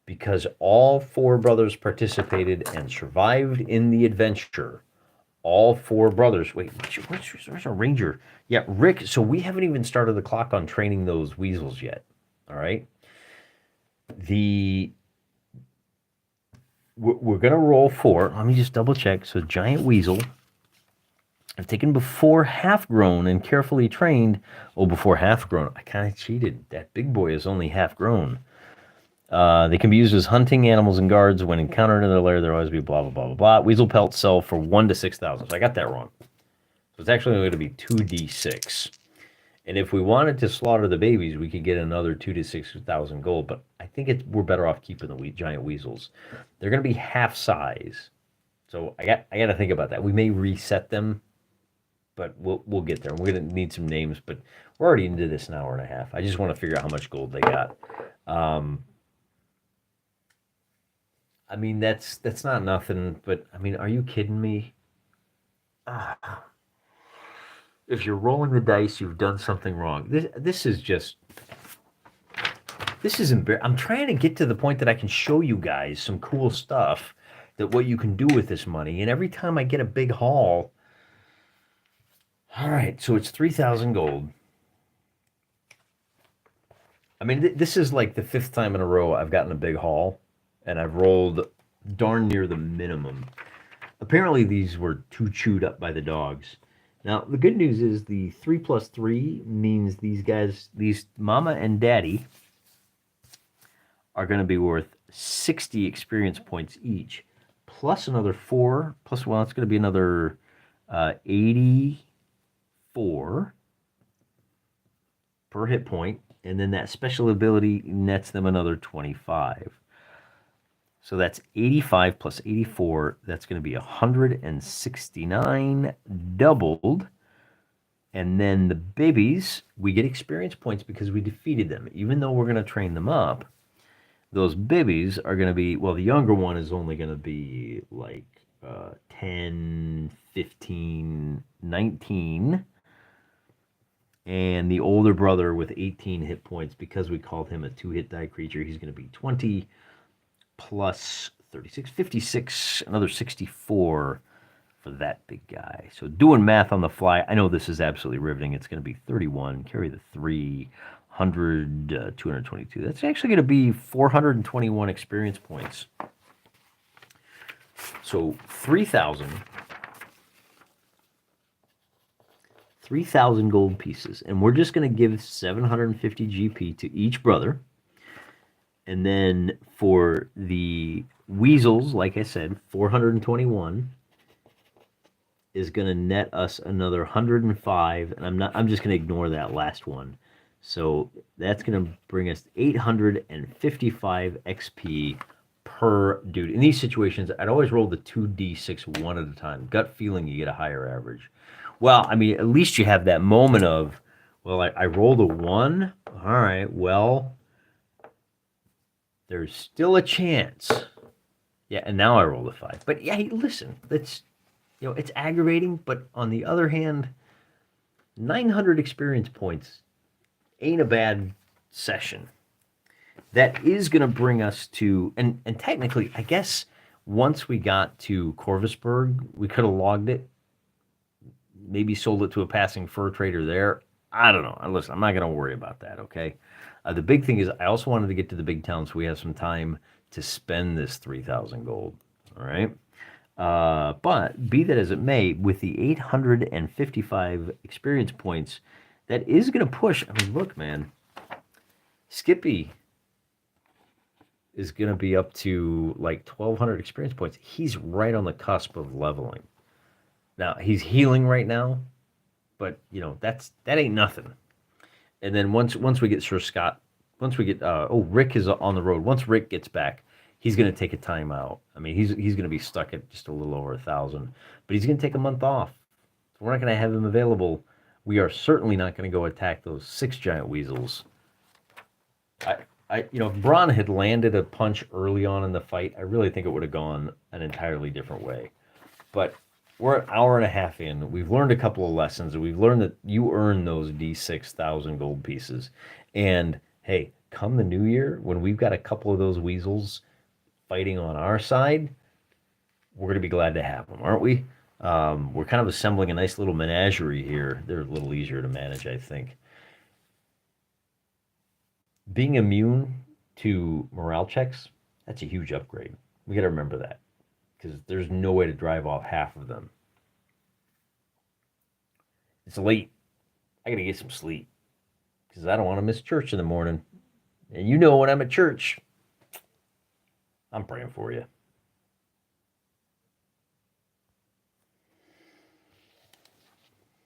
because all 4 brothers participated and survived in the adventure. all four brothers. Wait, where's our ranger? Yeah, Rick. So we haven't even started the clock on training those weasels yet. All right. We're gonna roll 4. Let me just double check. So giant weasel. I've taken before half grown and carefully trained. Oh, before half grown. I kind of cheated. That big boy is only half grown. They can be used as hunting animals and guards. When encountered in their lair, there always be blah, blah, blah, blah, blah. Weasel pelts sell for 1 to 6,000. So I got that wrong. So it's actually going to be 2d6. And if we wanted to slaughter the babies, we could get another 2 to 6,000 gold. But I think we're better off keeping the giant weasels. They're going to be half size. So I got to think about that. We may reset them, but we'll get there. We're going to need some names, but we're already into this an hour and a half. I just want to figure out how much gold they got. I mean, that's not nothing, but I mean, are you kidding me? If you're rolling the dice, you've done something wrong. This is embarrassing. I'm trying to get to the point that I can show you guys some cool stuff, that what you can do with this money. And every time I get a big haul, all right, so it's 3,000 gold. I mean, this is like the 5th time in a row I've gotten a big haul, and I've rolled darn near the minimum. Apparently, these were too chewed up by the dogs. Now, the good news is the 3 plus 3 means these guys, these mama and daddy, are going to be worth 60 experience points each, plus another 4, plus, well, it's going to be another 84 per hit point, and then that special ability nets them another 25. So that's 85 plus 84. That's going to be 169 doubled. And then the babies, we get experience points because we defeated them. Even though we're going to train them up, those babies are going to be, well, the younger one is only going to be like 10, 15, 19. And the older brother with 18 hit points, because we called him a 2-hit die creature, he's going to be 20. Plus 36, 56, another 64 for that big guy. So doing math on the fly, I know this is absolutely riveting. It's going to be 31, carry the 300, 222. That's actually going to be 421 experience points. So 3,000 gold pieces. And we're just going to give 750 GP to each brother. And then for the weasels, like I said, 421 is going to net us another 105, and I'm just going to ignore that last one. So that's going to bring us 855 XP per dude. In these situations, I'd always roll the 2d6 one at a time. Gut feeling, you get a higher average. Well, I mean, at least you have that moment of, well, I rolled a 1. All right, well, there's still a chance. Yeah, and now I rolled a 5. But yeah, hey, listen, it's aggravating, but on the other hand, 900 experience points ain't a bad session. That is going to bring us to, and technically, I guess once we got to Corvusburg, we could have logged it, maybe sold it to a passing fur trader there. I don't know. Listen, I'm not going to worry about that, okay? The big thing is I also wanted to get to the big town so we have some time to spend this 3,000 gold, all right? But be that as it may, with the 855 experience points, that is going to push. I mean, look, man, Skippy is going to be up to like 1,200 experience points. He's right on the cusp of leveling. Now, he's healing right now, but, that ain't nothing. And then once we get Sir Scott, once we get Rick is on the road. Once Rick gets back, he's going to take a time out. I mean, he's going to be stuck at just a little over 1,000, but he's going to take a month off. So we're not going to have him available. We are certainly not going to go attack those 6 giant weasels. If Braun had landed a punch early on in the fight, I really think it would have gone an entirely different way. But we're an hour and a half in. We've learned a couple of lessons, and we've learned that you earn those D6,000 gold pieces. And hey, come the new year, when we've got a couple of those weasels fighting on our side, we're going to be glad to have them, aren't we? We're kind of assembling a nice little menagerie here. They're a little easier to manage, I think. Being immune to morale checks, that's a huge upgrade. We got to remember that because there's no way to drive off half of them. It's late. I got to get some sleep because I don't want to miss church in the morning. And you know, when I'm at church, I'm praying for you.